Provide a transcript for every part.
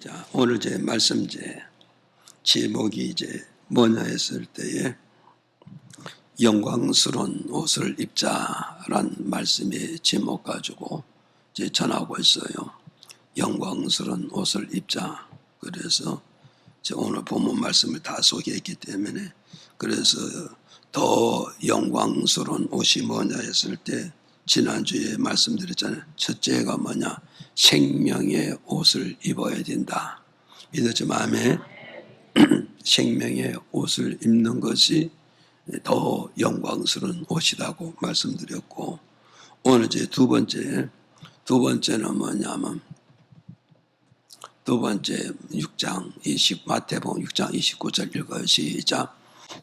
자, 오늘 제 말씀 제목이 뭐냐 했을 때에 영광스러운 옷을 입자란 말씀의 제목 가지고 전하고 있어요. 영광스러운 옷을 입자. 그래서 오늘 본문 말씀을 다 소개했기 때문에 그래서 더 영광스러운 옷이 뭐냐 했을 때 지난주에 말씀드렸잖아요. 첫째가 뭐냐? 생명의 옷을 입어야 된다. 믿었지 마음에 생명의 옷을 입는 것이 더 영광스러운 옷이라고 말씀드렸고, 오늘 두 번째는 뭐냐면 두 번째 마태복음 6장 29절 읽어요. 시작.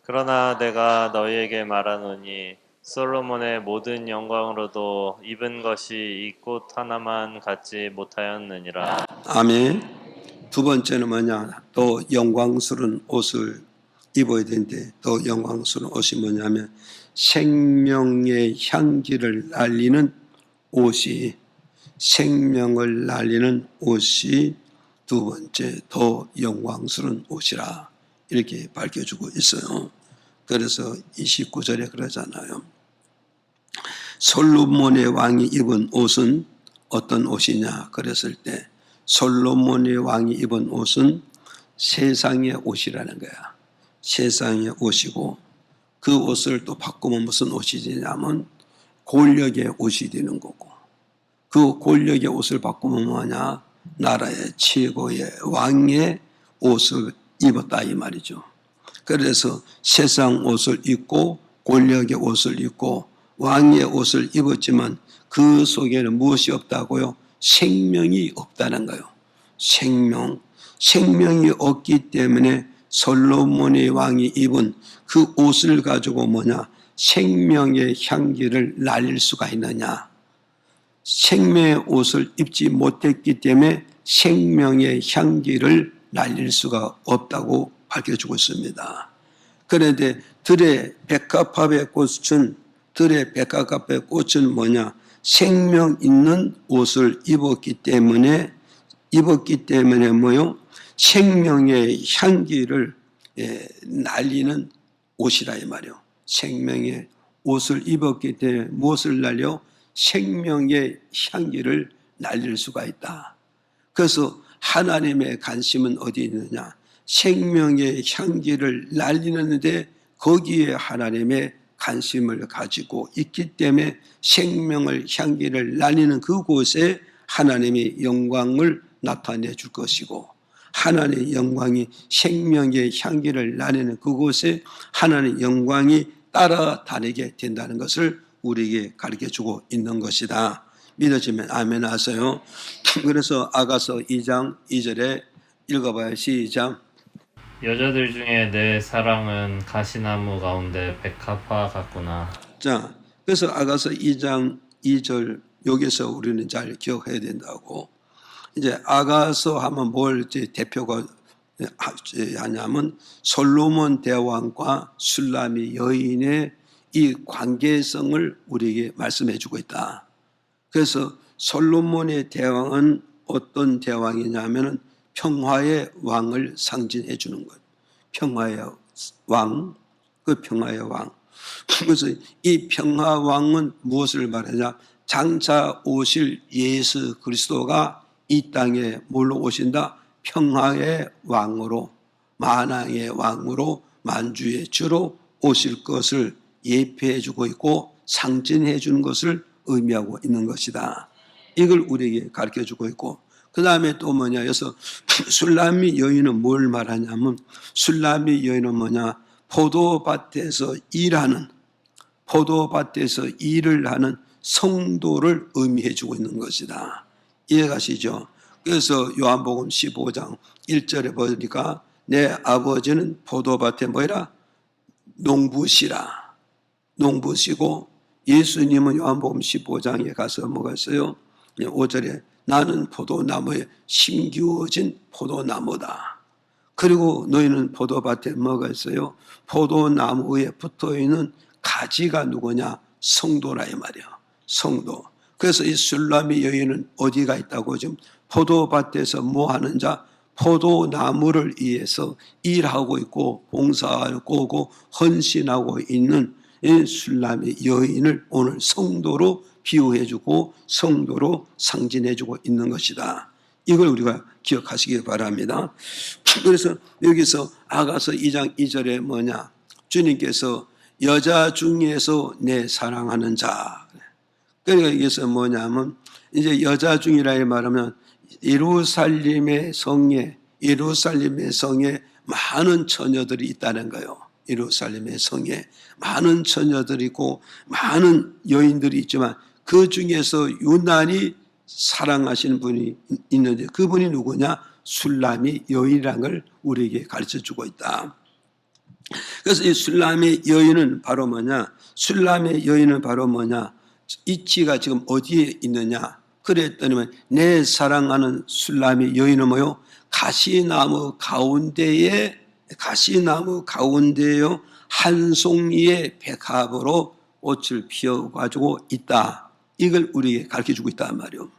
그러나 내가 너희에게 말하노니 솔로몬의 모든 영광으로도 입은 것이 이 꽃 하나만 갖지 못하였느니라. 아멘. 두 번째는 뭐냐? 더 영광스러운 옷을 입어야 되는데, 더 영광스러운 옷이 뭐냐면 생명의 향기를 날리는 옷이, 생명을 날리는 옷이 두 번째 더 영광스러운 옷이라 이렇게 밝혀주고 있어요. 그래서 29절에 그러잖아요. 솔로몬의 왕이 입은 옷은 어떤 옷이냐 그랬을 때, 솔로몬의 왕이 입은 옷은 세상의 옷이라는 거야. 세상의 옷이고, 그 옷을 또 바꾸면 무슨 옷이 되냐면 권력의 옷이 되는 거고, 그 권력의 옷을 바꾸면 뭐냐? 나라의 최고의 왕의 옷을 입었다 이 말이죠. 그래서 세상 옷을 입고 권력의 옷을 입고 왕의 옷을 입었지만 그 속에는 무엇이 없다고요? 생명이 없다는 거예요. 생명이 없기 때문에 솔로몬의 왕이 입은 그 옷을 가지고 뭐냐? 생명의 향기를 날릴 수가 있느냐? 생명의 옷을 입지 못했기 때문에 생명의 향기를 날릴 수가 없다고 밝혀주고 있습니다. 그런데 들의 백합화의 꽃은 뭐냐? 생명 있는 옷을 입었기 때문에 뭐요? 생명의 향기를 날리는 옷이라 이 말이요. 생명의 옷을 입었기 때문에 무엇을 날려? 생명의 향기를 날릴 수가 있다. 그래서 하나님의 관심은 어디 있느냐? 생명의 향기를 날리는데 거기에 하나님의 관심을 가지고 있기 때문에 생명의 향기를 날리는 그곳에 하나님의 영광을 나타내 줄 것이고, 하나님의 영광이 생명의 향기를 날리는 그곳에 하나님의 영광이 따라다니게 된다는 것을 우리에게 가르쳐주고 있는 것이다. 믿어지면 아멘 하세요. 그래서 아가서 2장 2절에 읽어봐요. 시작. 여자들 중에 내 사랑은 가시나무 가운데 백합화 같구나. 자, 그래서 아가서 2장 2절 여기서 우리는 잘 기억해야 된다고. 이제 아가서 하면 뭘 대표가 하냐면 솔로몬 대왕과 술라미 여인의 이 관계성을 우리에게 말씀해 주고 있다. 그래서 솔로몬의 대왕은 어떤 대왕이냐면 평화의 왕을 상징해 주는 것. 평화의 왕, 그 평화의 왕. 그래서 이 평화 왕은 무엇을 말하냐? 장차 오실 예수 그리스도가 이 땅에 뭘로 오신다? 평화의 왕으로, 만왕의 왕으로, 만주의 주로 오실 것을 예표해 주고 있고 상징해 주는 것을 의미하고 있는 것이다. 이걸 우리에게 가르쳐 주고 있고, 그 다음에 또 뭐냐? 그래서 술라미 여인은 뭘 말하냐면, 술라미 여인은 뭐냐? 포도밭에서 일을 하는 성도를 의미해 주고 있는 것이다. 이해가시죠? 그래서 요한복음 15장 1절에 보니까 내 아버지는 포도밭에 뭐라? 농부시고, 예수님은 요한복음 15장에 가서 뭐가 있어요? 5절에 나는 포도나무에 심기워진 포도나무다. 그리고 너희는 포도밭에 뭐가 있어요? 포도나무에 붙어있는 가지가 누구냐? 성도라 이 말이야. 성도. 그래서 이 술라미 여인은 어디가 있다고? 지금 포도밭에서 뭐 하는 자? 포도나무를 위해서 일하고 있고 봉사하고 오고 헌신하고 있는 이 술람의 여인을 오늘 성도로 비유해주고 성도로 상징해주고 있는 것이다. 이걸 우리가 기억하시기 바랍니다. 그래서 여기서 아가서 2장 2절에 뭐냐? 주님께서 여자 중에서 내 사랑하는 자. 그러니까 여기서 뭐냐면 이제 여자 중이라 말하면 예루살렘의 성에 많은 처녀들이 있다는 거예요. 예루살렘의 성에 많은 처녀들이 있고 많은 여인들이 있지만 그 중에서 유난히 사랑하시는 분이 있는데 그분이 누구냐? 술람이 여인이라는 걸 우리에게 가르쳐주고 있다. 그래서 이 술람의 여인은 바로 뭐냐? 술람의 여인은 바로 뭐냐? 이치가 지금 어디에 있느냐? 그랬더니만 내 사랑하는 술람의 여인은 뭐요? 가시나무 가운데에 한 송이의 백합으로 꽃을 피워가지고 있다. 이걸 우리에게 가르쳐주고 있단 말이에요.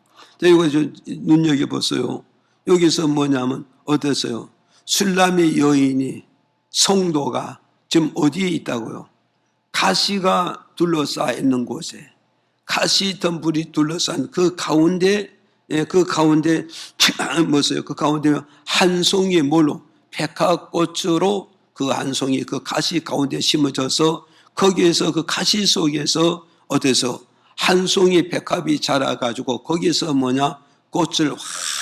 자, 이거 좀 눈여겨보세요. 여기서 뭐냐면 어땠어요? 술람의 여인이 성도가 지금 어디에 있다고요? 가시가 둘러싸여 있는 곳에 가시 덤불이 둘러싼 그 가운데 뭐였어요? 그 가운데 한 송이의 뭘로? 백합꽃으로 그 한 송이 그 가시 가운데 심어져서 거기에서 그 가시 속에서 어때서 한 송이 백합이 자라가지고 거기에서 뭐냐? 꽃을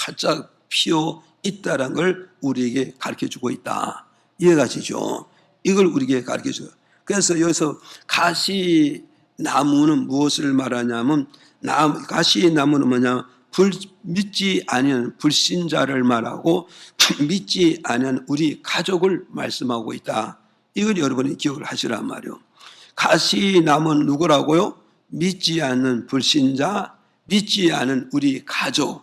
활짝 피어 있다는 걸 우리에게 가르쳐주고 있다. 이해가 지죠? 이걸 우리에게 가르쳐줘요. 그래서 여기서 가시나무는 무엇을 말하냐면 가시나무는 뭐냐? 믿지 않은 불신자를 말하고 믿지 않은 우리 가족을 말씀하고 있다. 이걸 여러분이 기억을 하시란 말이에요. 가시나무는 누구라고요? 믿지 않는 불신자, 믿지 않은 우리 가족을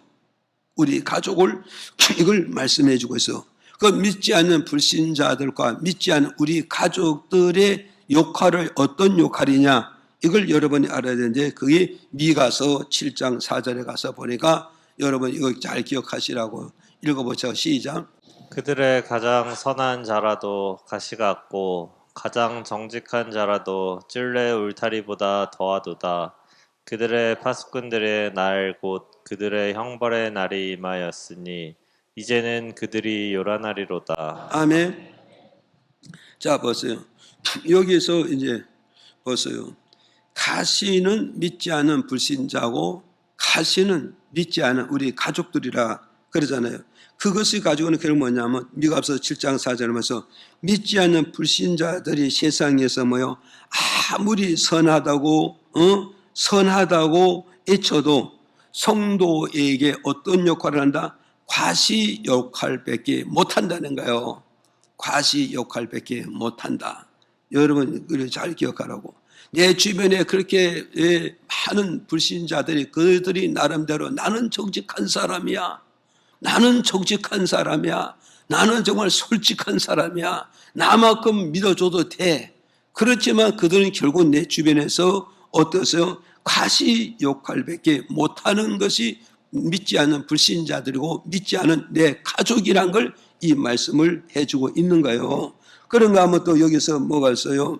이걸 말씀해 주고 있어. 그 믿지 않는 불신자들과 믿지 않는 우리 가족들의 역할을 어떤 역할이냐? 이걸 여러분이 알아야 되는데 그게 미가서 7장 4절에 가서 보니까 여러분 이거 잘 기억하시라고 읽어보죠. 시작. 그들의 가장 선한 자라도 가시 같고 가장 정직한 자라도 찔레 울타리보다 더하도다. 그들의 파수꾼들의 날 곧 그들의 형벌의 날이 임하였으니 이제는 그들이 요란하리로다. 아멘. 자 보세요. 여기서 이제 보세요. 가시는 믿지 않은 불신자고 가시는 믿지 않은 우리 가족들이라 그러잖아요. 그것이 가지고는 그게 뭐냐면 미가서 7장 4절에 보면서 믿지 않는 불신자들이 세상에서 뭐요? 아무리 선하다고 애쳐도 성도에게 어떤 역할을 한다? 과시 역할밖에 못한다는 거예요. 과시 역할밖에 못한다. 여러분 그걸 잘 기억하라고. 내 주변에 그렇게 많은 불신자들이 그들이 나름대로 나는 정직한 사람이야. 나는 정말 솔직한 사람이야. 나만큼 믿어줘도 돼. 그렇지만 그들은 결국 내 주변에서 어떠세요? 과시 역할밖에 못하는 것이 믿지 않는 불신자들이고 믿지 않은 내 가족이란 걸 이 말씀을 해주고 있는 거예요. 그런가 하면 또 여기서 뭐가 있어요?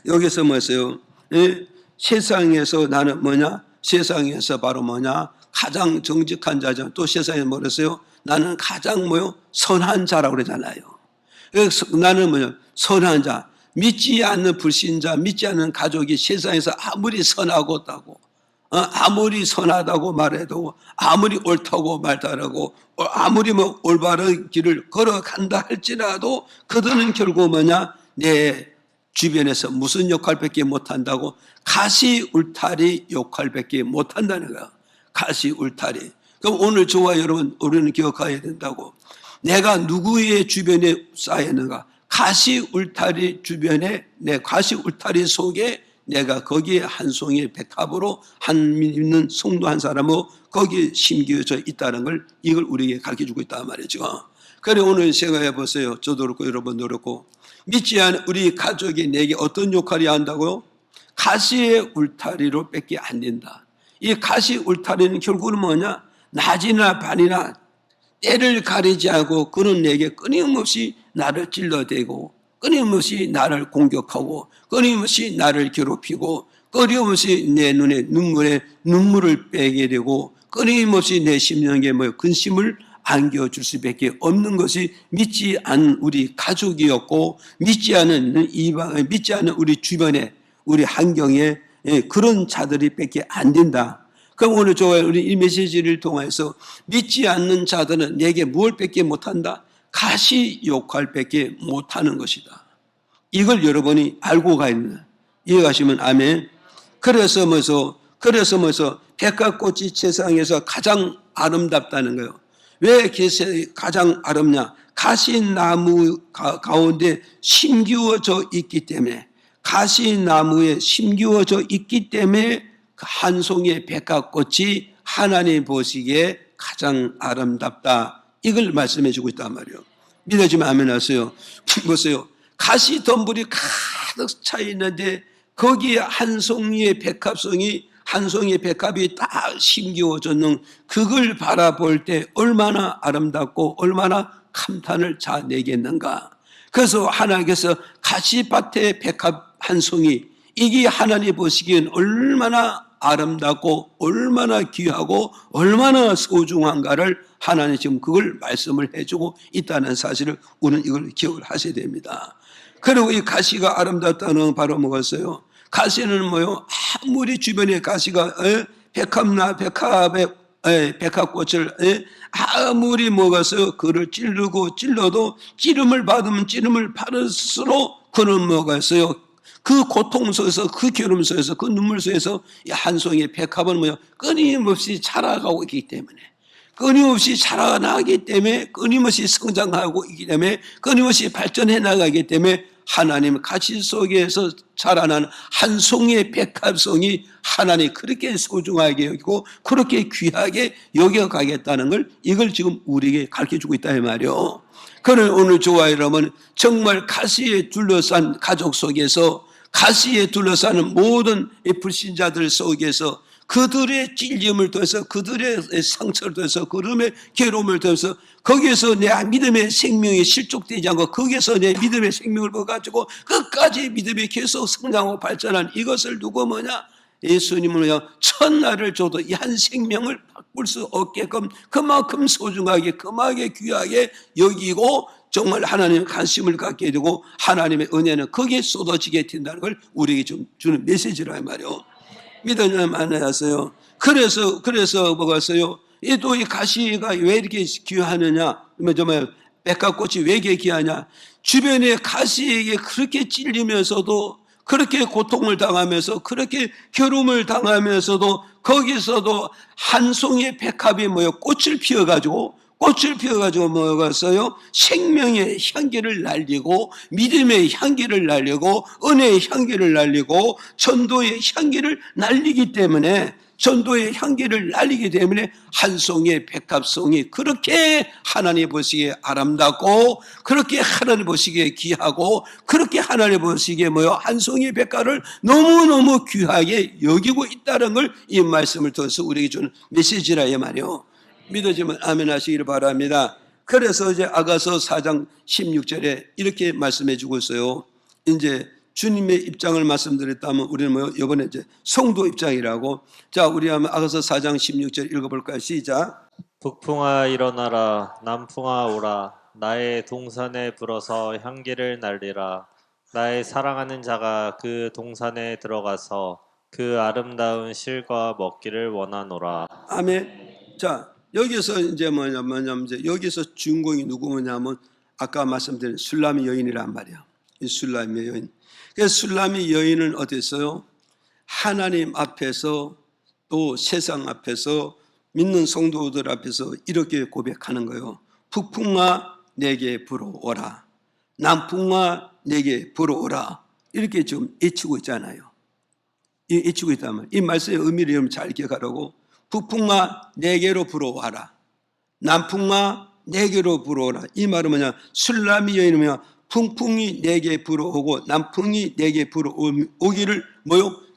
여기서 뭐였어요? 세상에서 나는 뭐냐? 세상에서 바로 뭐냐? 가장 정직한 자죠. 또 세상에 뭐랬어요? 나는 가장 뭐요? 선한 자라고 그러잖아요. 그래서 나는 뭐냐? 선한 자. 믿지 않는 불신자, 믿지 않는 가족이 세상에서 아무리 선하고 아무리 선하다고 말해도 아무리 옳다고 말하고 아무리 뭐 올바른 길을 걸어간다 할지라도 그들은 결국 뭐냐? 내 주변에서 무슨 역할밖에 못한다고? 가시 울타리 역할밖에 못한다는 거야. 가시 울타리. 그럼 오늘 저와 여러분 우리는 기억해야 된다고. 내가 누구의 주변에 쌓였는가? 가시 울타리 주변에 내 가시 울타리 속에 내가 거기에 한 송이 백합으로 한 믿는 성도 한 사람으로 거기에 심겨져 있다는 걸 이걸 우리에게 가르쳐주고 있단 말이죠. 그래 오늘 생각해 보세요. 저도 그렇고 여러분도 그렇고 믿지 않은 우리 가족이 내게 어떤 역할이 한다고요? 가시의 울타리로 뺏기 안 된다. 이 가시 울타리는 결국은 뭐냐? 낮이나 밤이나 때를 가리지 않고 그는 내게 끊임없이 나를 찔러대고 끊임없이 나를 공격하고 끊임없이 나를 괴롭히고 끊임없이 내 눈에 눈물을 빼게 되고 끊임없이 내 심령에 근심을 안겨줄 수밖에 없는 것이 믿지 않는 우리 가족이었고 믿지 않는 믿지 않는 우리 주변에 우리 환경에 그런 자들이 밖에 안 된다. 그럼 오늘 우리 이 메시지를 통해서 믿지 않는 자들은 내게 무엇 밖에 못한다? 가시 역할 밖에 못하는 것이다. 이걸 여러분이 알고 가야 된다. 이해가시면 아멘. 그래서 백합꽃이 세상에서 가장 아름답다는 거예요. 왜 가장 아름냐? 가시나무 가운데 심기워져 있기 때문에, 가시나무에 심기워져 있기 때문에 한 송이의 백합꽃이 하나님 보시기에 가장 아름답다. 이걸 말씀해 주고 있단 말이에요. 믿어지면 아멘 하세요. 보세요. 가시 덤불이 가득 차 있는데 거기에 한 송이의 백합이 딱 심기워졌는 그걸 바라볼 때 얼마나 아름답고 얼마나 감탄을 자내겠는가. 그래서 하나님께서 가시밭의 백합 한 송이, 이게 하나님 보시기엔 얼마나 아름답고 얼마나 귀하고 얼마나 소중한가를 하나님 지금 그걸 말씀을 해주고 있다는 사실을 우리는 이걸 기억을 하셔야 됩니다. 그리고 이 가시가 아름답다는 건 바로 뭐겠어요? 가시는 뭐요? 아무리 주변에 가시가 백합꽃을 아무리 먹어서 그를 찔러도 찌름을 받으면 찌름을 받을수록 그는 뭐겠어요? 그 고통 속에서, 그 괴로움 속에서, 그 눈물 속에서 한 송이의 백합은 끊임없이 자라가고 있기 때문에, 끊임없이 자라나기 때문에, 끊임없이 성장하고 있기 때문에, 끊임없이 발전해 나가기 때문에 하나님 가시 속에서 자라난 한 송이의 백합송이 하나님 그렇게 소중하게 여기고 그렇게 귀하게 여겨가겠다는 걸, 이걸 지금 우리에게 가르쳐주고 있다 이 말이요. 그는 오늘 저와 여러분 정말 가시에 둘러싼 가족 속에서, 가시에 둘러싸는 모든 불신자들 속에서 그들의 찔림을 통해서, 그들의 상처를 통해서, 그들의 괴로움을 통해서 거기에서 내 믿음의 생명이 실족되지 않고 거기에서 내 믿음의 생명을 얻어가지고 끝까지 믿음이 계속 성장하고 발전한 이것을 누구 예수님은 첫날을 줘도 이 한 생명을 바꿀 수 없게끔 그만큼 소중하게, 그만하게 귀하게 여기고 정말 하나님의 관심을 갖게 되고 하나님의 은혜는 거기에 쏟아지게 된다는 걸 우리에게 좀 주는 메시지라 말이요. 믿으면 만나세요. 그래서 뭐가서요? 또 이 가시가 왜 이렇게 귀하느냐? 정말 백합꽃이 왜 이렇게 귀하냐? 주변에 가시에게 그렇게 찔리면서도, 그렇게 고통을 당하면서, 그렇게 괴로움을 당하면서도 거기서도 한 송이의 백합이 꽃을 피워가지고 뭐였어요? 생명의 향기를 날리고 믿음의 향기를 날리고 은혜의 향기를 날리고 전도의 향기를 날리기 때문에, 한 송이의 백합송이 그렇게 하나님 보시기에 아름답고 그렇게 하나님 보시기에 귀하고 그렇게 하나님 보시기에 한 송이의 백합을 너무너무 귀하게 여기고 있다는 걸 이 말씀을 통해서 우리에게 주는 메시지라 이 말이요. 믿어지면 아멘 하시기를 바랍니다. 그래서 이제 아가서 4장 16절에 이렇게 말씀해 주고 있어요. 이제 주님의 입장을 말씀드렸다면 우리는 이번에 이제 성도 입장이라고. 자, 우리 한번 아가서 4장 16절 읽어볼까요? 시작. 북풍아 일어나라, 남풍아 오라. 나의 동산에 불어서 향기를 날리라. 나의 사랑하는 자가 그 동산에 들어가서 그 아름다운 실과 먹기를 원하노라. 아멘. 자, 여기서 이제 이제 여기서 주인공이 누구냐면 아까 말씀드린 술람이 여인이란 말이야. 이 술람이 여인. 그래서 술람이 여인은 어땠어요? 하나님 앞에서 또 세상 앞에서 믿는 성도들 앞에서 이렇게 고백하는 거예요. 북풍아 내게 불어오라. 남풍아 내게 불어오라. 이렇게 좀 외치고 있잖아요. 외치고 있다면 이 말씀의 의미를 여러분 잘 기억하라고. 북풍아 내게로 불어와라. 남풍아 내게로 불어오라. 이 말은 뭐냐? 술람이 여인이면 풍풍이 내게 불어오고 남풍이 내게 불어오기를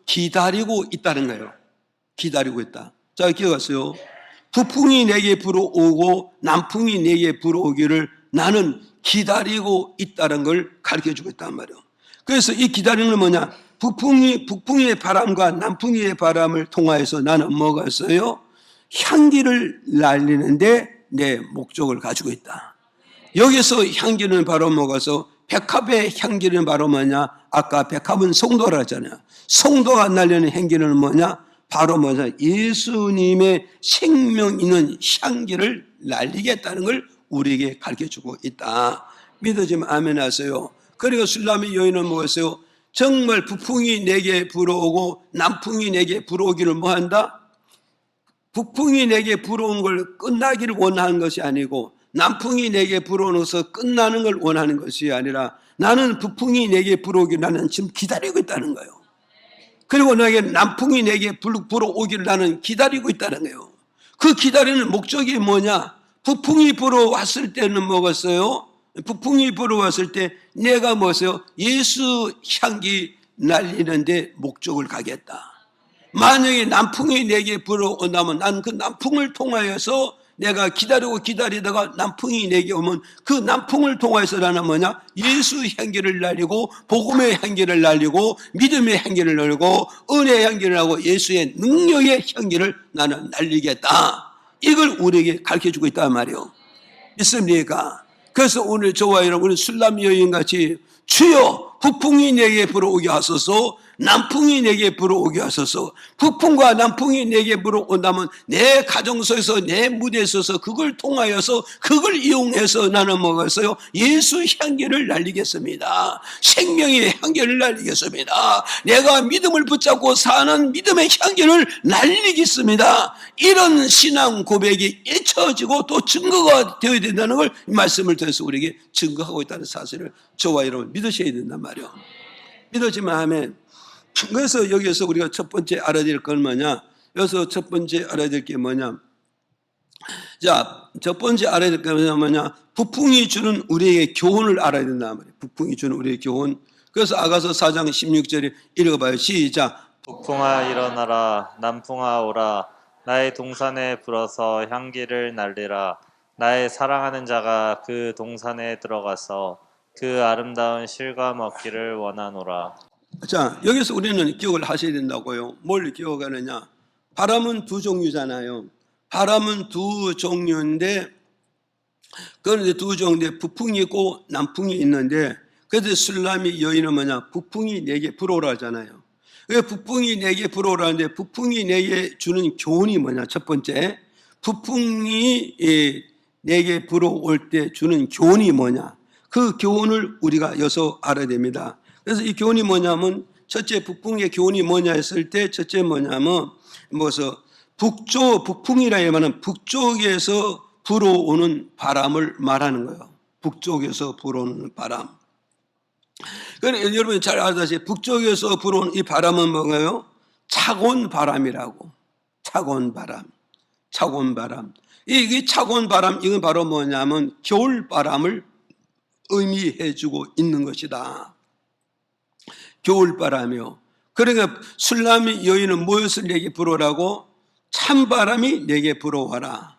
기다리고 있다는 거예요. 기다리고 있다. 자, 기억하세요. 북풍이 내게 불어오고 남풍이 내게 불어오기를 나는 기다리고 있다는 걸 가르쳐주고 있단 말이에요. 그래서 이 기다리는 건 뭐냐? 북풍의 바람과 남풍의 바람을 통하여서 나는 뭐가 있어요? 향기를 날리는데 내 목적을 가지고 있다. 여기서 향기는 바로 뭐가서 백합의 향기는 바로 뭐냐? 아까 백합은 성도라 했잖아요. 성도가 날리는 향기는 뭐냐? 바로 뭐냐? 예수님의 생명 있는 향기를 날리겠다는 걸 우리에게 가르쳐주고 있다. 믿어지면 아멘 하세요. 그리고 술람의 여인은 뭐였어요? 정말 북풍이 내게 불어오고 남풍이 내게 불어오기를 뭐한다? 북풍이 내게 불어온 걸 끝나기를 원하는 것이 아니고 남풍이 내게 불어오면서 끝나는 걸 원하는 것이 아니라 나는 북풍이 내게 불어오기를 나는 지금 기다리고 있다는 거예요. 그리고 나에게 남풍이 내게 불어오기를 나는 기다리고 있다는 거예요. 그 기다리는 목적이 뭐냐? 북풍이 불어왔을 때는 뭐겠어요? 북풍이 불어왔을 때 내가 뭐였어요? 예수 향기 날리는데 목적을 가겠다. 만약에 남풍이 내게 불어온다면 난 그 남풍을 통하여서 내가 기다리다가 남풍이 내게 오면 그 남풍을 통해서 나는 뭐냐? 예수 향기를 날리고 복음의 향기를 날리고 믿음의 향기를 날리고 은혜의 향기를 하고 예수의 능력의 향기를 나는 날리겠다. 이걸 우리에게 가르쳐주고 있단 말이에요. 믿습니까? 그래서 오늘 저와 여러분 술람 여인같이 주여 북풍이 내게 불어오게 하소서 남풍이 내게 불어오게 하소서. 북풍과 남풍이 내게 불어온다면 내 가정소에서 내 무대에 서서 그걸 통하여서 그걸 이용해서 나는 뭐겠어요? 예수 향기를 날리겠습니다. 생명의 향기를 날리겠습니다. 내가 믿음을 붙잡고 사는 믿음의 향기를 날리겠습니다. 이런 신앙 고백이 잊혀지고 또 증거가 되어야 된다는 걸 말씀을 통해서 우리에게 증거하고 있다는 사실을 저와 여러분 믿으셔야 된단 말이에요. 믿어지면 아멘. 그래서 여기서 우리가 첫 번째 알아야 될 건 뭐냐? 여기서 첫 번째 알아야 될 게 뭐냐? 자, 첫 번째 알아야 될 게 뭐냐? 북풍이 주는 우리에게 교훈을 알아야 된단 말이에요. 북풍이 주는 우리의 교훈. 그래서 아가서 4장 16절에 읽어봐요. 시작. 북풍아 일어나라 남풍아 오라 나의 동산에 불어서 향기를 날리라 나의 사랑하는 자가 그 동산에 들어가서 그 아름다운 실과 먹기를 원하노라. 자, 여기서 우리는 기억을 하셔야 된다고요. 뭘 기억하느냐? 바람은 두 종류잖아요. 바람은 두 종류인데, 그런데 두 종류인데, 북풍이 있고 남풍이 있는데, 그래서 술람이 여인은 뭐냐? 북풍이 내게 불어오라 하잖아요. 왜 북풍이 내게 불어오라 하는데, 북풍이 내게 주는 교훈이 뭐냐? 첫 번째, 북풍이 내게 불어올 때 주는 교훈이 뭐냐? 그 교훈을 우리가 여기서 알아야 됩니다. 그래서 이 교훈이 뭐냐면 첫째 북풍의 교훈이 뭐냐 했을 때 첫째 뭐냐면 북풍이라 하면 북쪽에서 불어오는 바람을 말하는 거예요. 북쪽에서 불어오는 바람. 그러니까 여러분이 잘 알다시피 북쪽에서 불어오는 이 바람은 뭔가요? 차고온 바람이라고. 차고온 바람. 이 차고온 바람 이건 바로 뭐냐면 겨울 바람을 의미해주고 있는 것이다. 겨울바람이요. 그러니까 술람이 여인은 무엇을 내게 불어오라고? 찬바람이 내게 불어와라.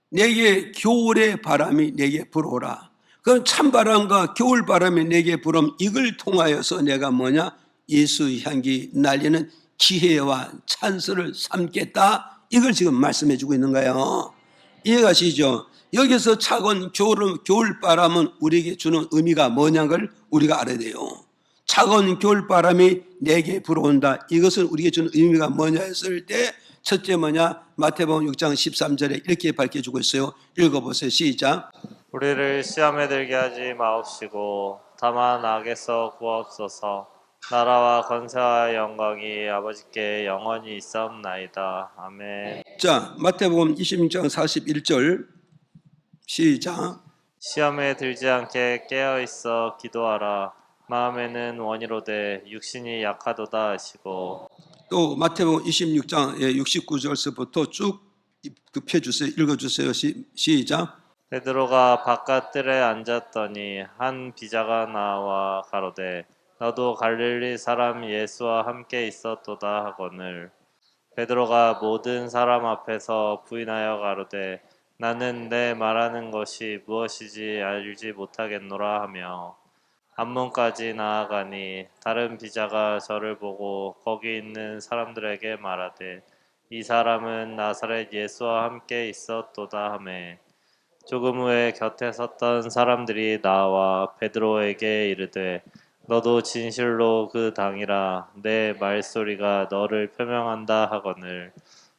내게 겨울의 바람이 내게 불어오라. 그럼 찬바람과 겨울바람이 내게 불어오면 이걸 통하여서 내가 뭐냐? 예수 향기 날리는 기회와 찬스를 삼겠다. 이걸 지금 말씀해 주고 있는 거예요. 이해가시죠? 여기서 차가운 겨울바람은 우리에게 주는 의미가 뭐냐는 걸 우리가 알아야 돼요. 차가운 겨울바람이 내게 불어온다. 이것은 우리에게 주는 의미가 뭐냐 했을 때 첫째 뭐냐? 마태복음 6장 13절에 이렇게 밝혀주고 있어요. 읽어보세요. 시작. 우리를 시험에 들게 하지 마옵시고 다만 악에서 구하옵소서. 나라와 권세와 영광이 아버지께 영원히 있사옵나이다. 아멘. 자, 마태복음 26장 41절 시작. 시험에 들지 않게 깨어 있어 기도하라. 마음에는 원이로되 육신이 약하도다 하시고. 또 마태복음 26장 69절서부터 쭉 펴주세요. 읽어주세요. 시작. 베드로가 바깥들에 앉았더니 한 비자가 나와 가로되 너도 갈릴리 사람 예수와 함께 있었도다 하거늘. 베드로가 모든 사람 앞에서 부인하여 가로되 나는 내 말하는 것이 무엇이지 알지 못하겠노라 하며 안문까지 나아가니 다른 비자가 저를 보고 거기 있는 사람들에게 말하되 이 사람은 나사렛 예수와 함께 있었도다 하매 조금 후에 곁에 섰던 사람들이 나와 베드로에게 이르되 너도 진실로 그 당이라 내 말소리가 너를 표명한다 하거늘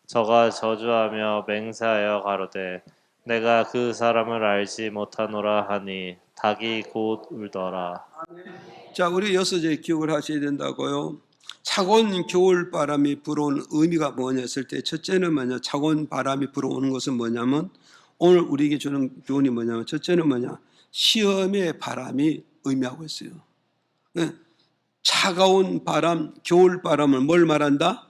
저가 저주하며 맹세하여 가로되 내가 그 사람을 알지 못하노라 하니 닭이 곧 울더라. 자, 우리 여섯째 기억을 하셔야 된다고요. 차가운 겨울 바람이 불어오는 의미가 뭐냐 했을 때 첫째는 뭐냐, 차가운 바람이 불어오는 것은 뭐냐면 오늘 우리에게 주는 교훈이 뭐냐면 첫째는 뭐냐, 시험의 바람이 의미하고 있어요. 차가운 바람, 겨울 바람을 뭘 말한다?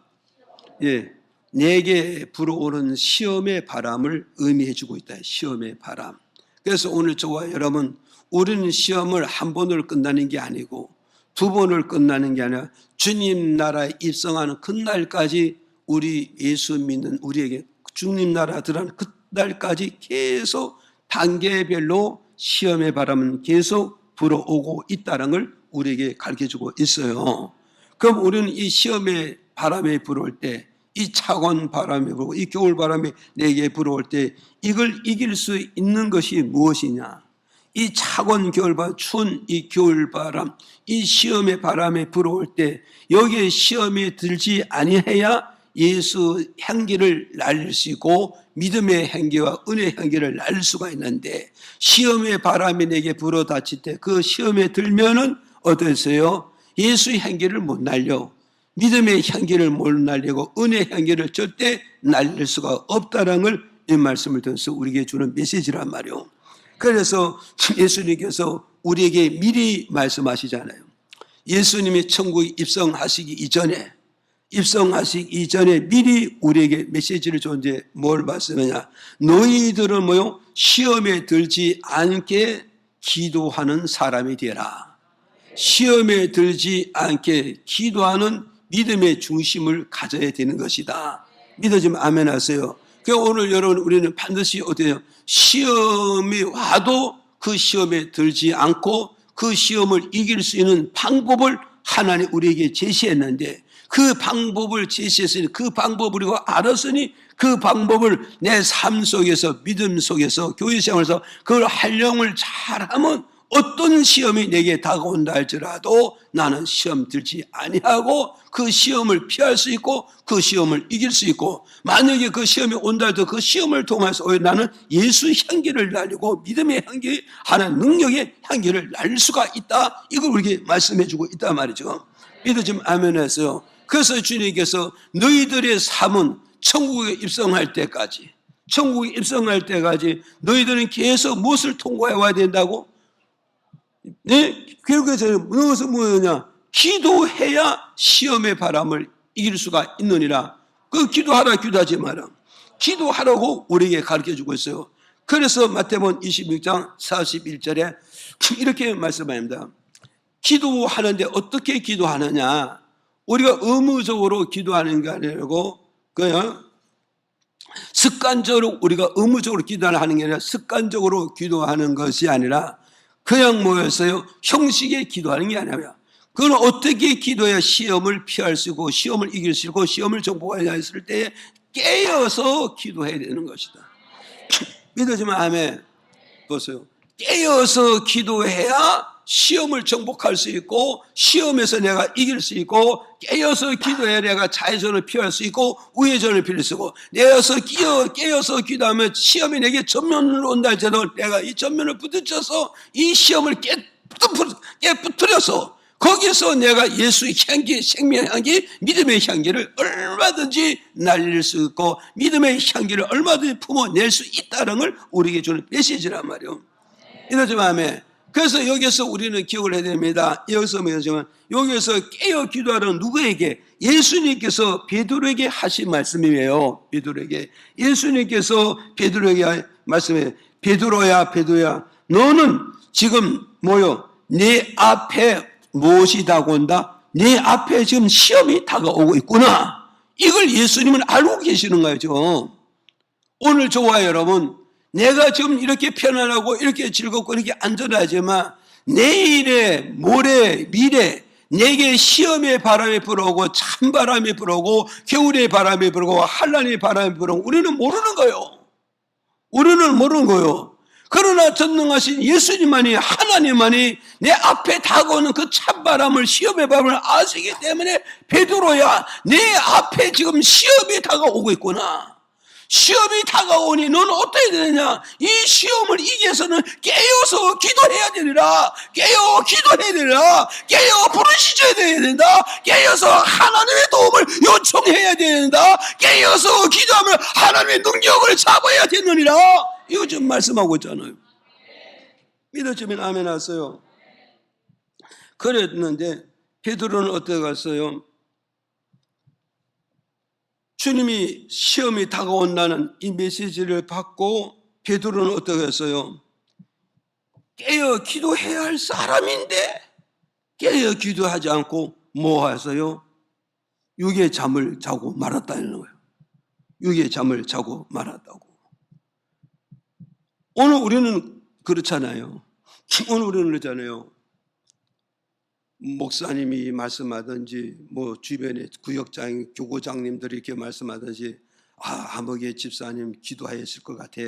예, 내게 불어오는 시험의 바람을 의미해 주고 있다. 시험의 바람. 그래서 오늘 저와 여러분, 우리는 시험을 한 번을 끝나는 게 아니고 두 번을 끝나는 게 아니라 주님 나라에 입성하는 그날까지 우리 예수 믿는 우리에게 주님 나라 들어가는 그날까지 계속 단계별로 시험의 바람은 계속 불어오고 있다는 걸 우리에게 가르쳐주고 있어요. 그럼 우리는 이 시험의 바람이 불어올 때, 이 차가운 바람이 불고 이 겨울 바람이 내게 불어올 때 이걸 이길 수 있는 것이 무엇이냐? 이 차가운 겨울바람, 추운 이 겨울바람, 이 시험의 바람이 불어올 때 여기에 시험에 들지 아니해야 예수 향기를 날릴 수 있고 믿음의 향기와 은혜의 향기를 날릴 수가 있는데 시험의 바람이 내게 불어닥칠 때 그 시험에 들면은 어떠세요? 예수의 향기를 못 날려. 믿음의 향기를 못 날리고 은혜의 향기를 절대 날릴 수가 없다는 걸 이 말씀을 통해서 우리에게 주는 메시지란 말이에요. 그래서 예수님께서 우리에게 미리 말씀하시잖아요. 예수님이 천국에 입성하시기 이전에 미리 우리에게 메시지를 줬는데 뭘 말씀하냐? 너희들은 뭐요? 시험에 들지 않게 기도하는 사람이 되라. 시험에 들지 않게 기도하는 믿음의 중심을 가져야 되는 것이다. 믿어지면 아멘 하세요. 그러니까 오늘 여러분 우리는 반드시 어때요? 시험이 와도 그 시험에 들지 않고 그 시험을 이길 수 있는 방법을 하나님 우리에게 제시했는데 그 방법을 제시했으니 그 방법을 우리가 알았으니 그 방법을 내 삶 속에서 믿음 속에서 교회 생활에서 그걸 활용을 잘하면 어떤 시험이 내게 다가온다 할지라도 나는 시험 들지 아니하고 그 시험을 피할 수 있고 그 시험을 이길 수 있고 만약에 그 시험이 온다 해도 그 시험을 통해서 나는 예수 향기를 날리고 믿음의 향기 하나님 능력의 향기를 날릴 수가 있다. 이걸 우리에게 말씀해 주고 있단 말이죠. 믿어지면 아멘 했어요. 그래서 주님께서 너희들의 삶은 천국에 입성할 때까지 너희들은 계속 무엇을 통과해 와야 된다고? 네? 그래서 무엇은 뭐냐? 기도해야 시험의 바람을 이길 수가 있느니라. 그 기도하지 마라. 기도하라고 우리에게 가르쳐주고 있어요. 그래서 마태복음 26장 41절에 이렇게 말씀합니다. 기도하는데 어떻게 기도하느냐? 우리가 의무적으로 기도하는 게 아니고 그냥 습관적으로 우리가 의무적으로 기도하는 게 아니라 습관적으로 기도하는 것이 아니라 그냥 뭐였어요? 형식에 기도하는 게 아니라 그건 어떻게 기도해야 시험을 피할 수 있고 시험을 이길 수 있고 시험을 정복하냐 했을 때 깨어서 기도해야 되는 것이다. 믿어지면 아멘. 보세요. 깨어서 기도해야 시험을 정복할 수 있고 시험에서 내가 이길 수 있고 깨어서 기도해야 내가 좌회전을 피할 수 있고 우회전을 피할 수 있고 깨어서 기도하면 시험이 내게 전면으로 온다 할지라도 내가 이 전면을 부딪혀서 이 시험을 깨부트려서 거기서 내가 예수의 향기, 생명의 향기, 믿음의 향기를 얼마든지 날릴 수 있고 믿음의 향기를 얼마든지 품어낼 수 있다는 걸 우리에게 주는 메시지란 말이에요. 이러지 마면 그래서 여기서 우리는 기억을 해야 됩니다. 여기서 깨어 기도하는 누구에게? 예수님께서 베드로에게 하신 말씀이에요. 베드로에게. 예수님께서 베드로에게 말씀해. 베드로야, 너는 지금 내 앞에 무엇이 다가온다? 내 앞에 지금 시험이 다가오고 있구나. 이걸 예수님은 알고 계시는 거예요, 지금. 오늘 저와 여러분, 내가 지금 이렇게 편안하고 이렇게 즐겁고 이렇게 안전하지만 내일에, 모레, 미래 내게 시험의 바람이 불어오고 찬바람이 불어오고 겨울의 바람이 불어오고 한란의 바람이 불어오고 우리는 모르는 거예요. 우리는 모르는 거예요. 그러나 전능하신 예수님만이, 하나님만이 내 앞에 다가오는 그 찬바람을, 시험의 바람을 아시기 때문에 베드로야, 내 앞에 지금 시험이 다가오고 있구나. 시험이 다가오니 너는 어떻게 되느냐? 이 시험을 이기기 위해서는 깨어서 기도해야 되리라. 깨어 기도해야 되리라. 깨어 부르짖어야 된다. 깨어서 하나님의 도움을 요청해야 된다. 깨어서 기도하면 하나님의 능력을 잡아야 되느니라. 이거 지금 말씀하고 있잖아요. 믿어주면 아멘 하세요. 그랬는데 베드로는 어떻게 갔어요? 주님이 시험이 다가온다는 이 메시지를 받고 베드로는 어떻게 했어요? 깨어 기도해야 할 사람인데 깨어 기도하지 않고 뭐 하세요? 육의 잠을 자고 말았다는 거예요. 육의 잠을 자고 말았다고. 오늘 우리는 그렇잖아요. 오늘 우리는 그렇잖아요. 목사님이 말씀하든지 뭐 주변에 구역장, 교구장님들이 이렇게 말씀하든지 아무개 집사님 기도하였을 것 같아.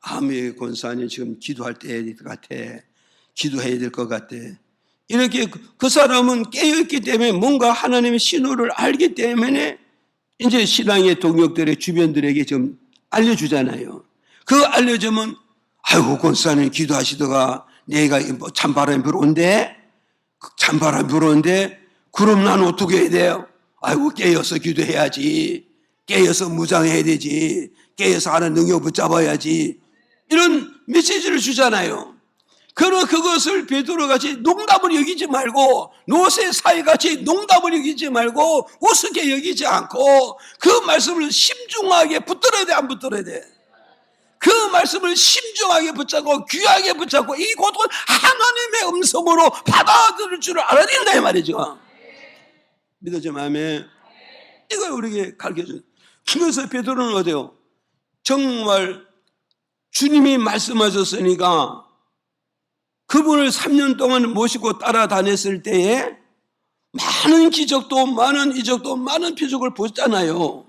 아무개 권사님 지금 기도할 때일 것 같아. 기도해야 될 것 같아. 이렇게 그 사람은 깨어있기 때문에 뭔가 하나님의 신호를 알기 때문에 이제 신앙의 동역들의 주변들에게 좀 알려주잖아요. 그 알려주면 아이고 권사님 기도하시다가 내가 찬바람이 불어온대. 찬바람이 불어오는데 그럼 난 어떻게 해야 돼요? 아이고 깨어서 기도해야지. 깨어서 무장해야 되지. 깨어서 하나님 능력 붙잡아야지. 이런 메시지를 주잖아요. 그러나 그것을 베드로같이 농담을 여기지 말고 노새 사이같이 농담을 여기지 말고 우습게 여기지 않고 그 말씀을 심중하게 붙들어야 돼, 안 붙들어야 돼? 그 말씀을 심중하게 붙잡고 귀하게 붙잡고 이 고통을 하나님의 음성으로 받아들일 줄 알아야 된다 이 말이죠. 믿어지면 아멘. 이걸 우리에게 가르쳐줘요. 그래서 베드로는 어때요? 정말 주님이 말씀하셨으니까 그분을 3년 동안 모시고 따라다녔을 때에 많은 기적도 많은 이적도 많은 표적을 보잖아요.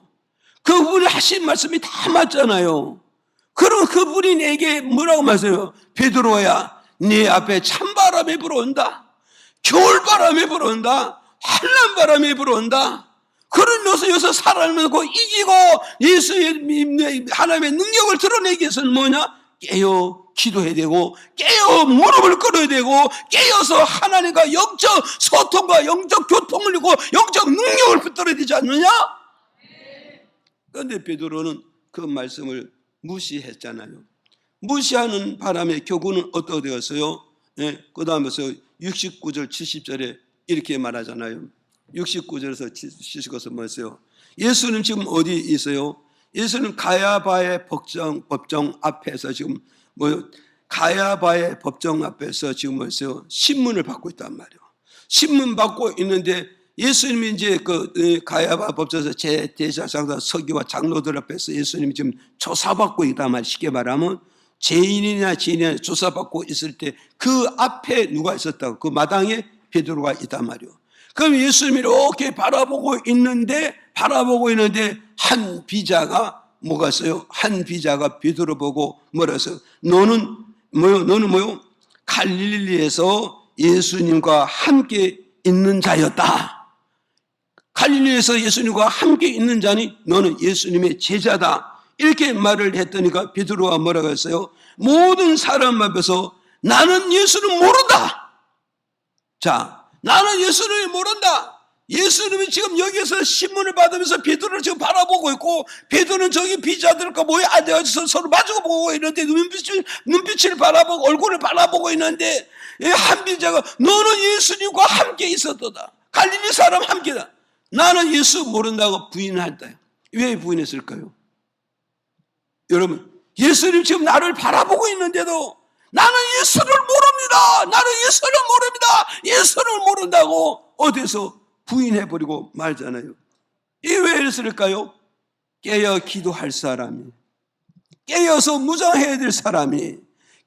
그분이 하신 말씀이 다 맞잖아요. 그럼 그분이 내게 뭐라고 말씀해요? 베드로야, 네 앞에 찬바람이 불어온다. 겨울바람이 불어온다. 한란바람이 불어온다. 그러면서 여기서 살아남고 이기고 예수의 하나님의 능력을 드러내기 위해서는 뭐냐? 깨어 기도해야 되고 깨어 무릎을 꿇어야 되고 깨어서 하나님과 영적 소통과 영적 교통을 이루고 영적 능력을 붙들어야 되지 않느냐? 그런데 베드로는 그 말씀을 무시했잖아요. 무시하는 바람에 결국은 어떻게 되었어요? 네, 그 다음에서 69절 70절에 이렇게 말하잖아요. 69절에서 70절에서 뭐였어요? 예수는 지금 어디 있어요? 예수는 가야바의 법정 앞에서 지금 가야바의 법정 앞에서 지금 뭐였어요? 신문을 받고 있단 말이에요. 신문 받고 있는데 예수님이 이제 그 가야바 법정에서 제대제사장과 서기와 장로들 앞에서 예수님이 지금 조사받고 있단 말이에요. 쉽게 말하면 죄인이나 조사받고 있을 때 그 앞에 누가 있었다고? 그 마당에 베드로가 있단 말이에요. 그럼 예수님이 이렇게 바라보고 있는데 한 비자가 뭐가 있어요? 한 비자가 베드로 보고 뭐라 했어요? 너는 뭐요? 갈릴리에서 예수님과 함께 있는 자였다. 갈릴리에서 예수님과 함께 있는 자니 너는 예수님의 제자다. 이렇게 말을 했더니까 베드로가 뭐라고 했어요? 모든 사람 앞에서 나는 예수는 모른다. 자, 나는 예수님을 모른다. 예수님이 지금 여기서 신문을 받으면서 베드로를 지금 바라보고 있고 베드로는 저기 비자들과 모여 앉아서 서로 마주보고 있는데 눈빛을 바라보고 얼굴을 바라보고 있는데 한 비자가 너는 예수님과 함께 있었도다. 갈릴리 사람 함께다. 나는 예수 모른다고 부인한다. 왜 부인했을까요? 여러분, 예수님 지금 나를 바라보고 있는데도 나는 예수를 모릅니다. 나는 예수를 모릅니다. 예수를 모른다고 어디서 부인해버리고 말잖아요. 이게 왜 이랬을까요? 깨어 기도할 사람이, 깨어서 무장해야 될 사람이,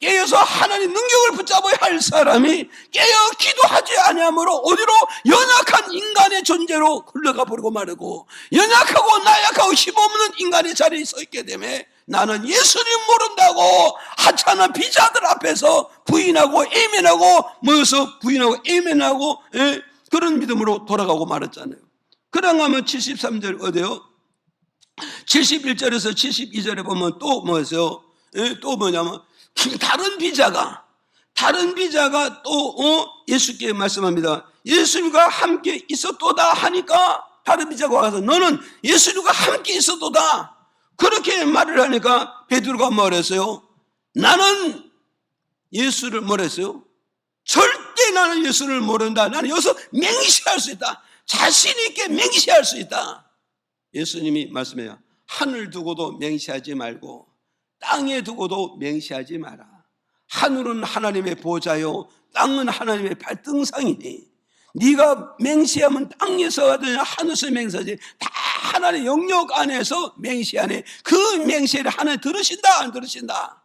깨어서 하나님 능력을 붙잡아야 할 사람이 깨어 기도하지 아니하므로 어디로 연약한 인간의 존재로 흘러가 버리고 마르고, 연약하고 나약하고 힘없는 인간의 자리에 서 있게 되면 나는 예수님 모른다고 하찮은 비자들 앞에서 부인하고 애면하고 모여서 부인하고 애면하고 그런 믿음으로 돌아가고 말았잖아요. 그런가 하면 73절 어디요? 71절에서 72절에 보면 또 뭐였어요? 또 뭐냐면 다른 비자가 또 예수께 말씀합니다. 예수님과 함께 있었도다 하니까 다른 비자가 와서 너는 예수님과 함께 있었도다 그렇게 말을 하니까 베드로가 뭐랬어요? 나는 예수를 뭐랬어요? 절대 나는 예수를 모른다. 나는 여기서 맹세할 수 있다. 자신 있게 맹세할 수 있다. 예수님이 말씀해요. 하늘 두고도 맹세하지 말고 땅에 두고도 맹세하지 마라. 하늘은 하나님의 보좌요, 땅은 하나님의 발등상이니 네가 맹세하면 땅에서 하느냐 하늘에서 맹세하지 다 하나님의 영역 안에서 맹세하네. 그 맹세를 하나님 들으신다 안 들으신다?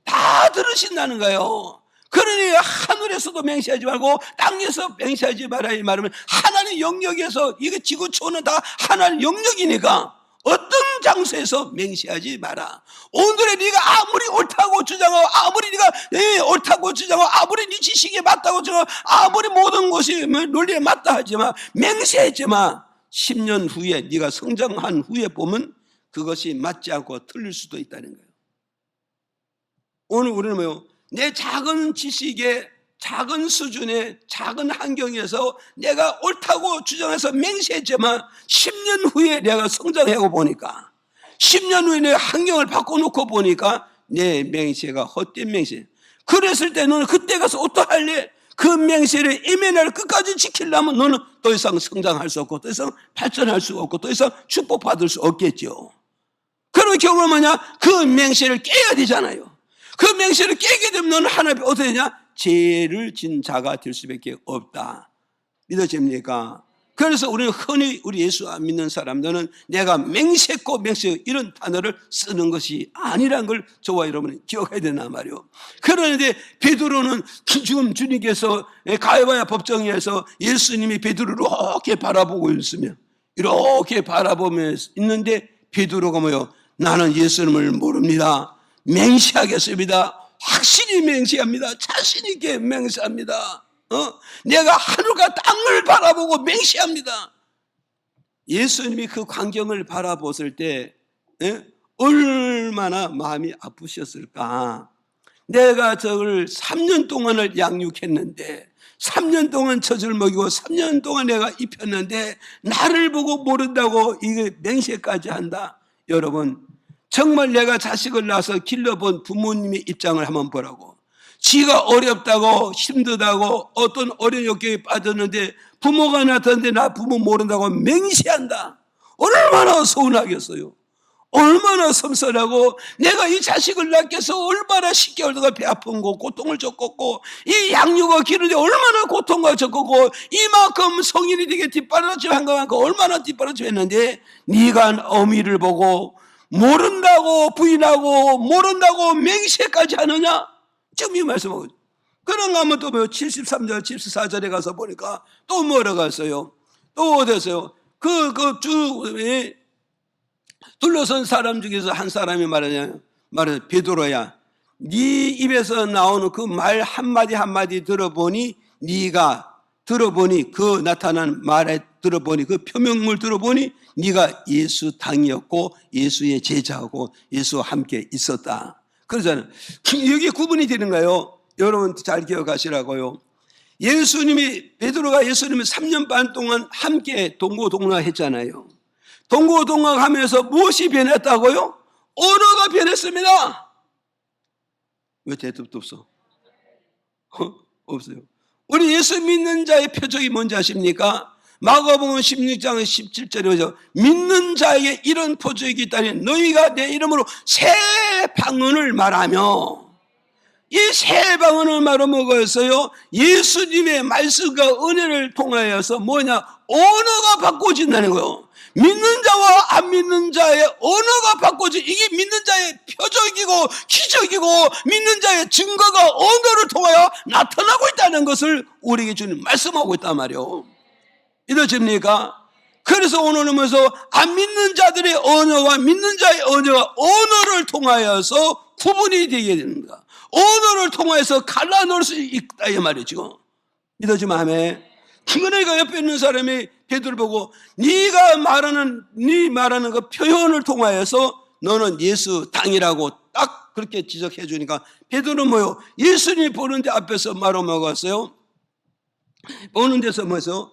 다 들으신다는 거예요. 그러니 하늘에서도 맹세하지 말고 땅에서 맹세하지 마라 이 말하면 하나님 영역에서 이게 지구촌은 다 하나님 영역이니까 어떤 장소에서 맹세하지 마라. 오늘의 네가 아무리 옳다고 주장하고 아무리 네가 옳다고 주장하고 아무리 네 지식에 맞다고 주장하고 아무리 모든 것이 논리에 맞다 하지만 맹세했지만 10년 후에 네가 성장한 후에 보면 그것이 맞지 않고 틀릴 수도 있다는 거예요. 오늘 우리는 뭐요? 내 작은 지식에 작은 수준의 작은 환경에서 내가 옳다고 주장해서 맹세했지만 10년 후에 내가 성장하고 보니까 10년 후에 내 환경을 바꿔놓고 보니까 내 맹세가 헛된 맹세. 그랬을 때 너는 그때 가서 어떡할래? 그 맹세를 이면을 끝까지 지키려면 너는 더 이상 성장할 수 없고 더 이상 발전할 수 없고 더 이상 축복받을 수 없겠죠. 그러면 결국은 뭐냐? 그 맹세를 깨야 되잖아요. 그 맹세를 깨게 되면 너는 하나님 어떻게 되냐? 죄를 진 자가 될 수밖에 없다. 믿어집니까? 그래서 우리는 흔히 우리 예수 안 믿는 사람들은 내가 맹세코 맹세 이런 단어를 쓰는 것이 아니라는 걸 저와 여러분이 기억해야 되나 말이요. 그런데 베드로는 지금 주님께서 가야바야 법정에서 예수님이 베드로를 이렇게 바라보고 있으며 이렇게 바라보며 있는데 베드로가 뭐요? 나는 예수님을 모릅니다. 맹세하겠습니다. 확실히 맹세합니다. 자신 있게 맹세합니다. 내가 하늘과 땅을 바라보고 맹세합니다. 예수님이 그 광경을 바라보실 때 얼마나 마음이 아프셨을까. 내가 저걸 3년 동안을 양육했는데 3년 동안 젖을 먹이고 3년 동안 내가 입혔는데 나를 보고 모른다고 이게 맹세까지 한다. 여러분 정말 내가 자식을 낳아서 길러본 부모님의 입장을 한번 보라고. 지가 어렵다고 힘들다고 어떤 어려운 역경에 빠졌는데 부모가 나타났는데 나 부모 모른다고 맹세한다. 얼마나 서운하겠어요. 얼마나 섬선하고 내가 이 자식을 낳기 위해서 얼마나 10개월 동안 배 아픈 거 고통을 겪었고 이 양육을 기르는데 얼마나 고통과 겪었고 이만큼 성인이 되게 뒷바라지 한 것만큼 얼마나 뒷바라지 했는데 네가 어미를 보고 모른다고 부인하고 모른다고 맹세까지 하느냐? 지금 이 말씀하고 그런가 하면 또 73절 74절에 가서 보니까 또 뭐라고 했어요? 또 어디서요? 둘러선 사람 중에서 한 사람이 말하냐? 베드로야 네 입에서 나오는 그 말 한마디 한마디 들어보니 네가 들어보니 그 나타난 말에 들어보니 그 표명을 들어보니 네가 예수 당이었고 예수의 제자하고 예수와 함께 있었다. 그러잖아요. 여기 구분이 되는가요? 여러분 잘 기억하시라고요. 베드로가 예수님을 3년 반 동안 함께 동고동락했잖아요. 동고동락하면서 무엇이 변했다고요? 언어가 변했습니다. 왜 대답도 없어? 없어요. 우리 예수 믿는 자의 표적이 뭔지 아십니까? 마가복음 16장 17절에 보죠. 믿는 자에게 이런 표적이 있다니 너희가 내 이름으로 새 방언을 말하며 이 세 방언을 말아먹어서요, 예수님의 말씀과 은혜를 통하여서 뭐냐? 언어가 바꿔진다는 거예요. 믿는 자와 안 믿는 자의 언어가 바꿔져. 이게 믿는 자의 표적이고 기적이고 믿는 자의 증거가 언어를 통하여 나타나고 있다는 것을 우리에게 주님 말씀하고 있단 말이에요. 이러십니까? 그래서 오늘은 뭐서 안 믿는 자들의 언어와 믿는 자의 언어가 언어를 통하여서 구분이 되게 됩니다. 언어를 통하여서 갈라놓을 수 있다 이 말이죠. 믿어지면 아멘. 그러니까 옆에 있는 사람이 베드로를 보고 네 말하는 그 표현을 통하여서 너는 예수 당이라고 딱 그렇게 지적해 주니까 베드로는 뭐요? 예수님 보는 데 앞에서 말아먹었어요. 보는 데서 뭐죠?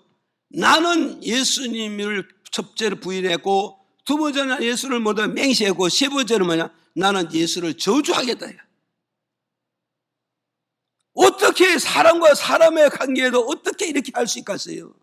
나는 예수님을 첫째로 부인했고 두 번째는 예수를 모두 맹세했고 세 번째는 뭐냐? 나는 예수를 저주하겠다. 어떻게 사람과 사람의 관계에도 어떻게 이렇게 할 수 있겠어요?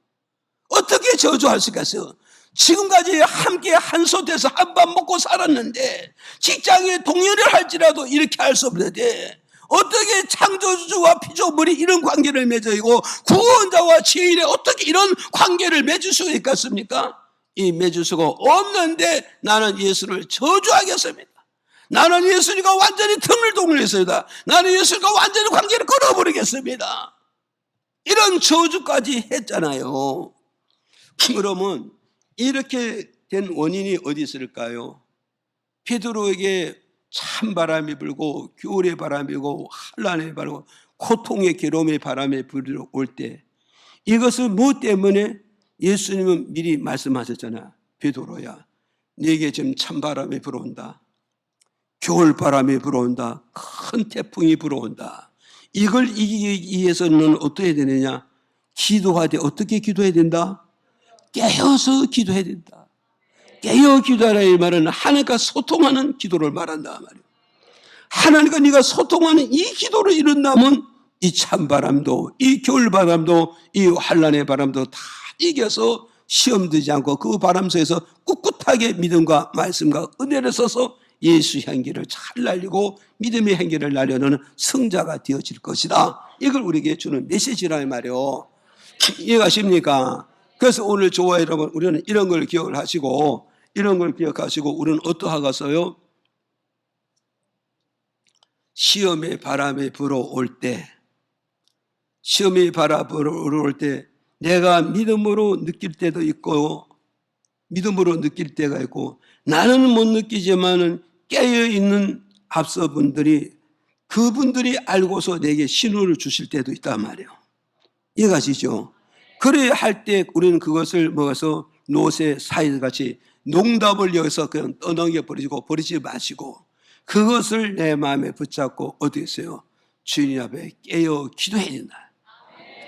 어떻게 저주할 수 있겠어요? 지금까지 함께 한솥에서 한 밥 먹고 살았는데 직장에 동료를 할지라도 이렇게 할 수 없는데 어떻게 창조주와 피조물이 이런 관계를 맺어 있고 구원자와 죄인의 어떻게 이런 관계를 맺을 수 있겠습니까? 이 맺을 수가 없는데 나는 예수를 저주하겠습니다. 나는 예수님과 완전히 등을 동일했습니다. 나는 예수님과 완전히 관계를 끊어버리겠습니다. 이런 저주까지 했잖아요. 그러면 이렇게 된 원인이 어디 있을까요? 베드로에게 찬바람이 불고 겨울의 바람이 불고 한란의 바람이 불고 고통의 괴로움의 바람이 불어올 때 이것은 무엇 때문에? 예수님은 미리 말씀하셨잖아. 베드로야, 네게 지금 찬바람이 불어온다. 겨울바람이 불어온다. 큰 태풍이 불어온다. 이걸 이기기 위해서는 어떻게 해야 되느냐? 기도하되 어떻게 기도해야 된다? 깨어서 기도해야 된다. 깨어 기도하라는 말은 하나님과 소통하는 기도를 말한다 말이에요. 하나님과 네가 소통하는 이 기도를 이룬다면 이 찬바람도 이 겨울바람도 이 환란의 바람도 다 이겨서 시험 되지 않고 그 바람 속에서 꿋꿋하게 믿음과 말씀과 은혜를 써서 예수 향기를 잘 날리고 믿음의 향기를 날려는 성자가 되어질 것이다. 이걸 우리에게 주는 메시지라 말이에요. 이해가십니까? 그래서 오늘 저와 여러분 우리는 이런 걸 기억을 하시고 우리는 어떠하겠어요? 시험의 바람이 불어올 때 내가 믿음으로 느낄 때도 있고 믿음으로 느낄 때가 있고 나는 못 느끼지만은 깨어있는 앞서 그분들이 알고서 내게 신호를 주실 때도 있단 말이에요. 이해가시죠? 그래야 할 때 우리는 그것을 먹어서 노새 사이같이 농담을 여기서 그냥 떠넘겨 버리지 마시고 그것을 내 마음에 붙잡고 어디 있어요? 주님 앞에 깨어 기도해야 된다.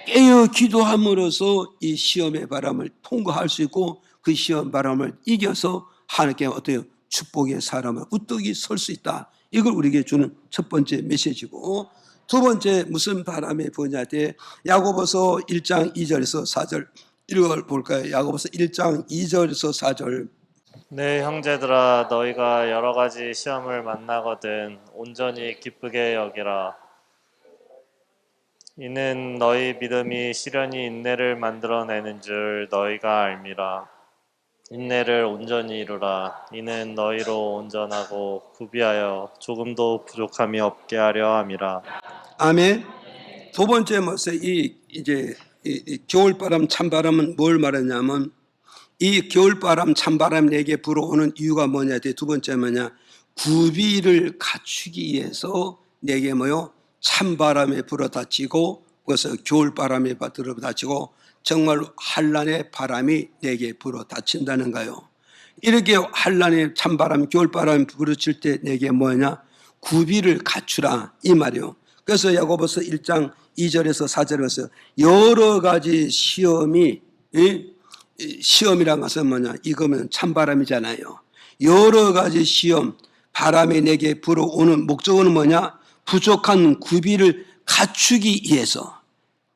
깨어 기도함으로써 이 시험의 바람을 통과할 수 있고 그 시험 바람을 이겨서 하나님께 어때요? 축복의 사람을 우뚝이 설 수 있다. 이걸 우리에게 주는 첫 번째 메시지고 두 번째 무슨 바람이 부냐 때 야고보서 1장 2절에서 4절 읽어볼까요? 야고보서 1장 2절에서 4절 네, 형제들아, 너희가 여러 가지 시험을 만나거든 온전히 기쁘게 여기라. 이는 너희 믿음이 시련이 인내를 만들어내는 줄 너희가 알미라. 인내를 온전히 이루라. 이는 너희로 온전하고 구비하여 조금도 부족함이 없게 하려 함이라. 아멘. 두 번째 뭐서 이 겨울바람 찬바람은 뭘 말하냐면 이 겨울바람 찬바람 내게 불어오는 이유가 뭐냐? 두 번째 뭐냐? 구비를 갖추기 위해서 내게 뭐요? 찬바람에 불어닥치고 그래서 겨울바람에 불어닥치고 정말로 한란의 바람이 내게 불어닥친다는 거요. 이렇게 한란의 찬바람, 겨울바람이 불어칠 때 내게 뭐냐? 구비를 갖추라 이 말이요. 그래서 야고보서 1장 2절에서 4절에서 여러 가지 시험이란 것은 뭐냐? 이거면 찬바람이잖아요. 여러 가지 시험, 바람이 내게 불어오는 목적은 뭐냐? 부족한 구비를 갖추기 위해서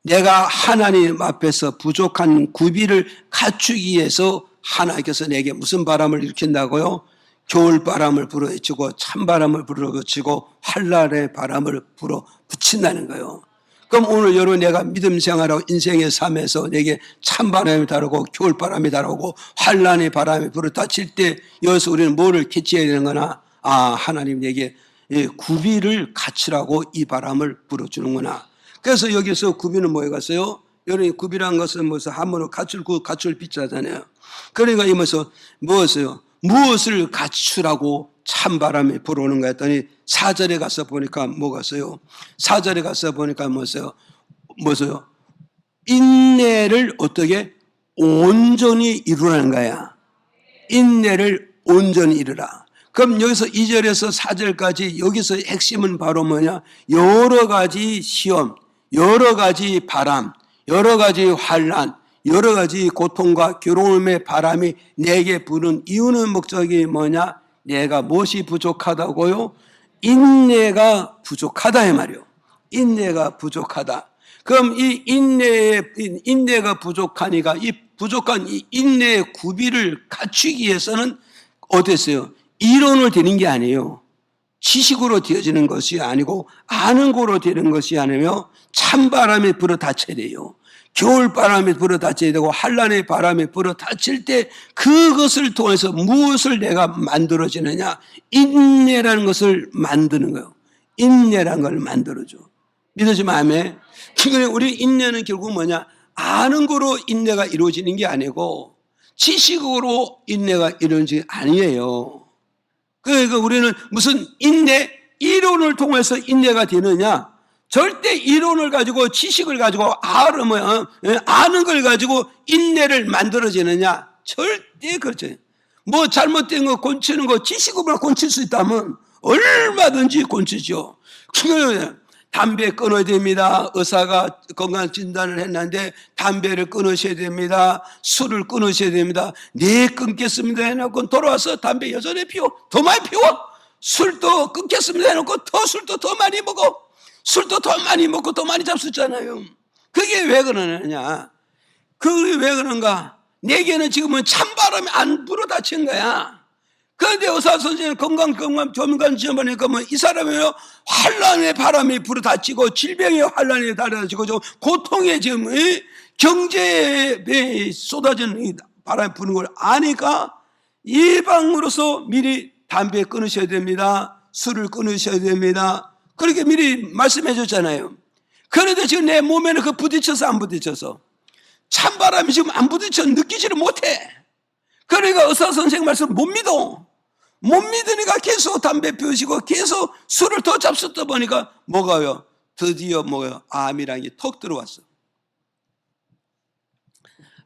내가 하나님 앞에서 부족한 구비를 갖추기 위해서 하나님께서 내게 무슨 바람을 일으킨다고요? 겨울 바람을 불어헤치고 찬바람을 불어헤치고 환란의 바람을 불어붙인다는 거예요. 그럼 오늘 여러분 내가 믿음 생활하고 인생의 삶에서 내게 찬바람이 다르고 겨울바람이 다르고 환란의 바람이 불어닥칠 때 여기서 우리는 뭐를 캐치해야 되는 거나 하나님 내게 구비를 갖추라고 이 바람을 불어주는구나. 그래서 여기서 구비는 뭐에 갔어요? 여러분 구비란 것은 무슨 한문으로 갖출 빗자잖아요. 그러니까 이면서 무엇을 갖추라고 찬바람이 불어오는 거 했더니 4절에 가서 보니까 뭐가 있어요? 4절에 가서 보니까 뭐였어요? 인내를 어떻게 온전히 이루라는 거야. 인내를 온전히 이루라. 그럼 여기서 2절에서 4절까지 여기서 핵심은 바로 뭐냐? 여러 가지 시험, 여러 가지 바람, 여러 가지 환난, 여러 가지 고통과 괴로움의 바람이 내게 부는 이유는 목적이 뭐냐? 내가 무엇이 부족하다고요? 인내가 부족하다 이 말이요. 인내가 부족하다. 그럼 이 인내가 부족하니까 이 부족한 이 인내의 구비를 갖추기 위해서는 어땠어요? 이론을 되는 게 아니에요. 지식으로 되어지는 것이 아니고 아는 거로 되는 것이 아니며 찬바람이 불어 닥쳐야 돼요. 겨울바람이 불어 닥쳐야 되고 환란의 바람이 불어 닥칠 때 그것을 통해서 무엇을 내가 만들어지느냐? 인내라는 것을 만드는 거예요. 인내라는 걸 만들어줘. 믿어지면 아멘. 우리 인내는 결국 뭐냐? 아는 거로 인내가 이루어지는 게 아니고 지식으로 인내가 이루어지는 게 아니에요. 그러니까 우리는 무슨 인내, 이론을 통해서 인내가 되느냐? 절대 이론을 가지고 지식을 가지고 아는 걸 가지고 인내를 만들어지느냐? 절대 그렇죠. 뭐 잘못된 거 고치는 거 지식으로 고칠 수 있다면 얼마든지 고치죠. 담배 끊어야 됩니다. 의사가 건강 진단을 했는데 담배를 끊으셔야 됩니다. 술을 끊으셔야 됩니다. 네, 끊겠습니다 해놓고 돌아와서 담배 여전히 피워. 더 많이 피워. 술도 끊겠습니다 해놓고 더 술도 더 많이 먹어. 술도 더 많이 먹고 더 많이 잡수잖아요. 그게 왜 그러느냐? 그게 왜 그런가? 내게는 지금은 찬바람이 안 불어닥친 거야. 그런데 의사 선생님 건강 전문가니까 이 사람이요 환란의 바람이 불어닥치고 질병의 환란이 달아지고 고통의 지금 경제에 쏟아지는 바람이 부는 걸 아니까 예방으로서 미리 담배 끊으셔야 됩니다. 술을 끊으셔야 됩니다. 그렇게 미리 말씀해 줬잖아요. 그런데 지금 내 몸에는 그 부딪혀서 안 부딪혀서 찬바람이 지금 안 부딪혀 느끼지를 못해. 그러니까 의사 선생님 말씀 못 믿어. 못 믿으니까 계속 담배 피우시고 계속 술을 더 잡수다 보니까 뭐가요? 드디어 암이라는 게 턱 들어왔어.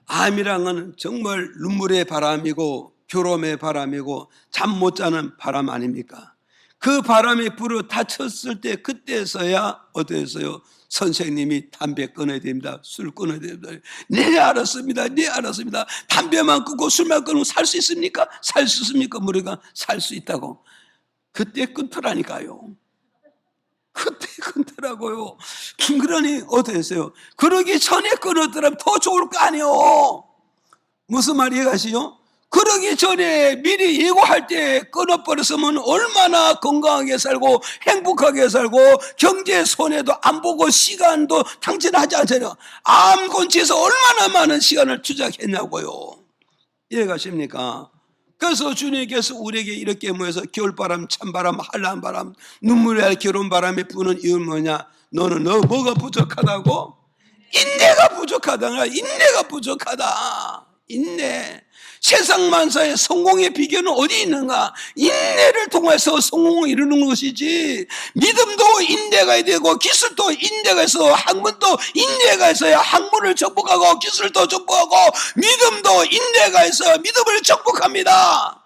암이란 건 정말 눈물의 바람이고 괴로움의 바람이고 잠 못 자는 바람 아닙니까? 그 바람이 불어 닥쳤을 때 그때서야 어땠어요? 선생님이 담배 끊어야 됩니다. 술 끊어야 됩니다. 네, 알았습니다. 네, 알았습니다. 담배만 끊고 술만 끊고 살 수 있습니까? 살 수 있습니까? 우리가 살 수 있다고. 그때 끊더라니까요. 그때 끊더라고요. 그러니 어땠어요? 그러기 전에 끊었더라면 더 좋을 거 아니에요. 무슨 말이 가시죠? 그러기 전에 미리 예고할 때 끊어버렸으면 얼마나 건강하게 살고 행복하게 살고 경제 손해도 안 보고 시간도 당진하지 않잖아요. 암 건치에서 얼마나 많은 시간을 투자했냐고요. 이해가십니까? 그래서 주님께서 우리에게 이렇게 모여서 겨울바람, 찬바람, 한란바람, 눈물의 괴로운 바람이 부는 이유는 뭐냐? 너는 뭐가 부족하다고? 인내가 부족하다. 인내가 부족하다. 인내. 세상 만사의 성공의 비결은 어디 있는가? 인내를 통해서 성공을 이루는 것이지. 믿음도 인내가 되고 기술도 인내가 있어. 학문도 인내가 있어야 학문을 정복하고 기술도 정복하고 믿음도 인내가 있어 믿음을 정복합니다.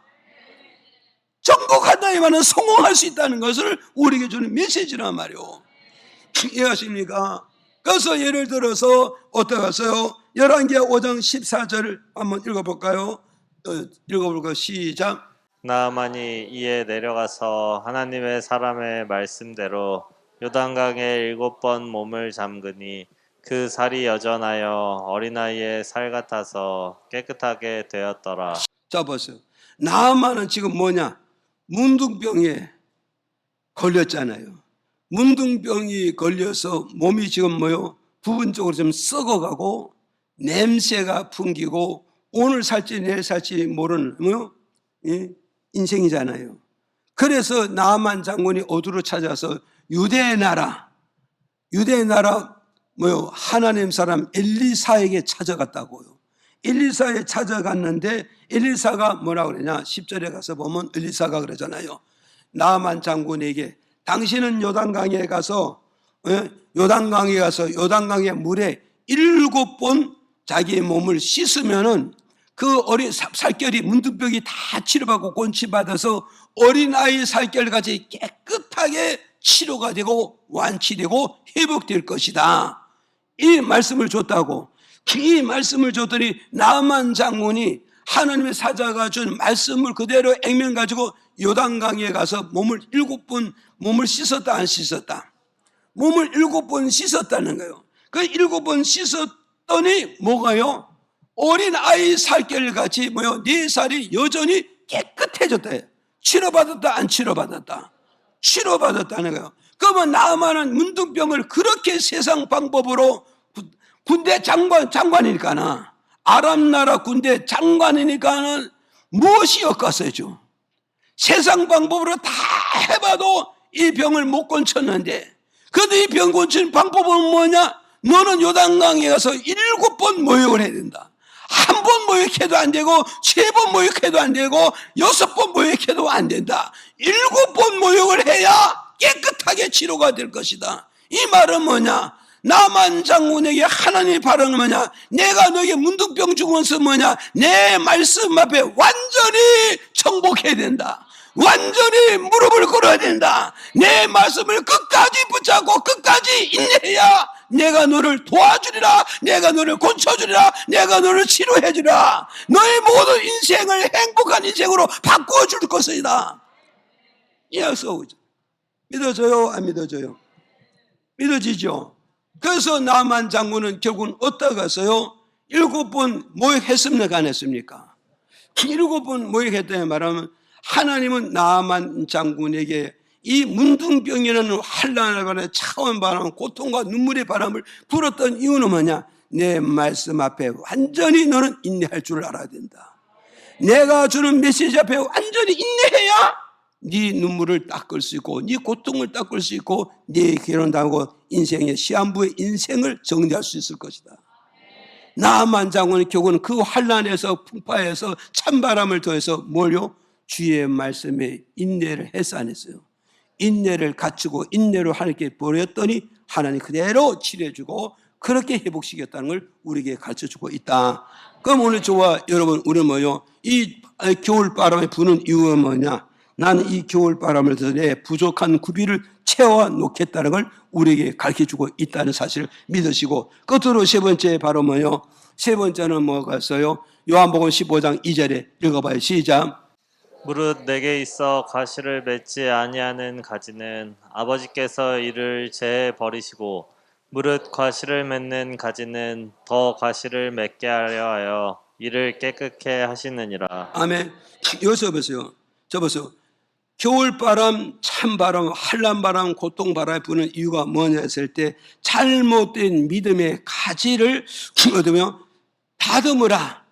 정복한다 이 말은 성공할 수 있다는 것을 우리에게 주는 메시지란 말이오. 이해하십니까? 그래서 예를 들어서 어떻게 하세요? 열왕기하 5장 14절을 한번 읽어볼까요? 읽어볼까요? 시작. 나아만이 이에 내려가서 하나님의 사람의 말씀대로 요단강에 7번 몸을 잠그니 그 살이 여전하여 어린아이의 살 같아서 깨끗하게 되었더라. 자 보세요. 나아만은 지금 뭐냐? 문둥병에 걸렸잖아요. 문둥병이 걸려서 몸이 지금 부분적으로 좀 썩어가고 냄새가 풍기고 오늘 살지 내일 살지 모르는 인생이잖아요. 그래서 나만 장군이 어두로 찾아서 유대 나라 하나님 사람 엘리사에게 찾아갔다고요. 엘리사에 찾아갔는데 엘리사가 뭐라고 그러냐, 10절에 가서 보면 엘리사가 그러잖아요. 나만 장군에게 당신은 요단강에 가서 요단강의 물에 7번 자기의 몸을 씻으면은 그 어린 살결이 문둥병이 다 치료받고 곤치받아서 어린아이 살결같이 깨끗하게 치료가 되고 완치되고 회복될 것이다. 이 말씀을 줬다고. 이 말씀을 줬더니 나만 장군이 하나님의 사자가 준 말씀을 그대로 액면 가지고 요단강에 가서 몸을 7번 몸을 씻었다 안 씻었다? 몸을 7번 씻었다는 거예요. 그 7번 씻었더니 뭐가요? 어린 아이 살결같이 4살이 여전히 깨끗해졌다. 치료받았다 안 치료받았다? 치료받았다는 거예요. 그러면 나만은 문둥병을 그렇게 세상 방법으로 군대 장관이니까는 아람 나라 군대 장관이니까는 무엇이 엮었어요? 세상 방법으로 다 해봐도 이 병을 못 고쳤는데, 그래도 이 병 고치는 방법은 뭐냐? 너는 요단강에 가서 7번 모욕을 해야 된다. 한 번 모욕해도 안 되고 3번 모욕해도 안 되고 6번 모욕해도 안 된다. 7번 모욕을 해야 깨끗하게 치료가 될 것이다. 이 말은 뭐냐? 나만 장군에게 하나님의 바람은 뭐냐? 내가 너에게 문둥병 주면서 뭐냐? 내 말씀 앞에 완전히 정복해야 된다. 완전히 무릎을 꿇어야 된다. 내 말씀을 끝까지 붙잡고 끝까지 인내해야 내가 너를 도와주리라. 내가 너를 고쳐주리라. 내가 너를 치료해주리라. 너의 모든 인생을 행복한 인생으로 바꿔줄 것이다. 이 약속이죠. 믿어져요? 안 믿어져요? 믿어지죠? 그래서 나만 장군은 결국은 어디다 가서요? 7번 모욕했습니까? 안 했습니까? 7번 모욕했다는 말하면 하나님은 나만 장군에게 이 문둥병이라는 환난의 바람, 차가운 바람, 고통과 눈물의 바람을 불었던 이유는 뭐냐? 내 말씀 앞에 완전히 너는 인내할 줄 알아야 된다. 내가 주는 메시지 앞에 완전히 인내해야 네 눈물을 닦을 수 있고 네 고통을 닦을 수 있고 네 결혼당하고 인생의 시한부의 인생을 정리할 수 있을 것이다. 나만 장군은 결국은 그 환난에서 풍파에서 찬바람을 더해서 뭘요? 주의 말씀에 인내를 했어 안 했어요? 인내를 갖추고 인내로 하나님께 버렸더니 하나님 그대로 치료해주고 그렇게 회복시켰다는 걸 우리에게 가르쳐주고 있다. 그럼 오늘 저와 여러분, 우리는 뭐요? 이 겨울바람이 부는 이유가 뭐냐? 나는 이 겨울바람을 통해 내 부족한 구비를 채워놓겠다는 걸 우리에게 가르쳐주고 있다는 사실을 믿으시고, 끝으로 세 번째 바로 뭐요? 세 번째는 뭐겠어요? 요한복음 15장 2절에 읽어봐요. 시작. 무릇 내게 있어 가시를 맺지 아니하는 가지는 아버지께서 이를 제해 버리시고 무릇 가시를 맺는 가지는 더 가시를 맺게 하려 하여 이를 깨끗게 하시느니라. 아멘. 여기서 보세요. 저 보세요. 겨울바람, 찬바람, 한란바람, 고통바람이 부는 이유가 뭐냐 했을 때 잘못된 믿음의 가지를 얻으며 다듬으라,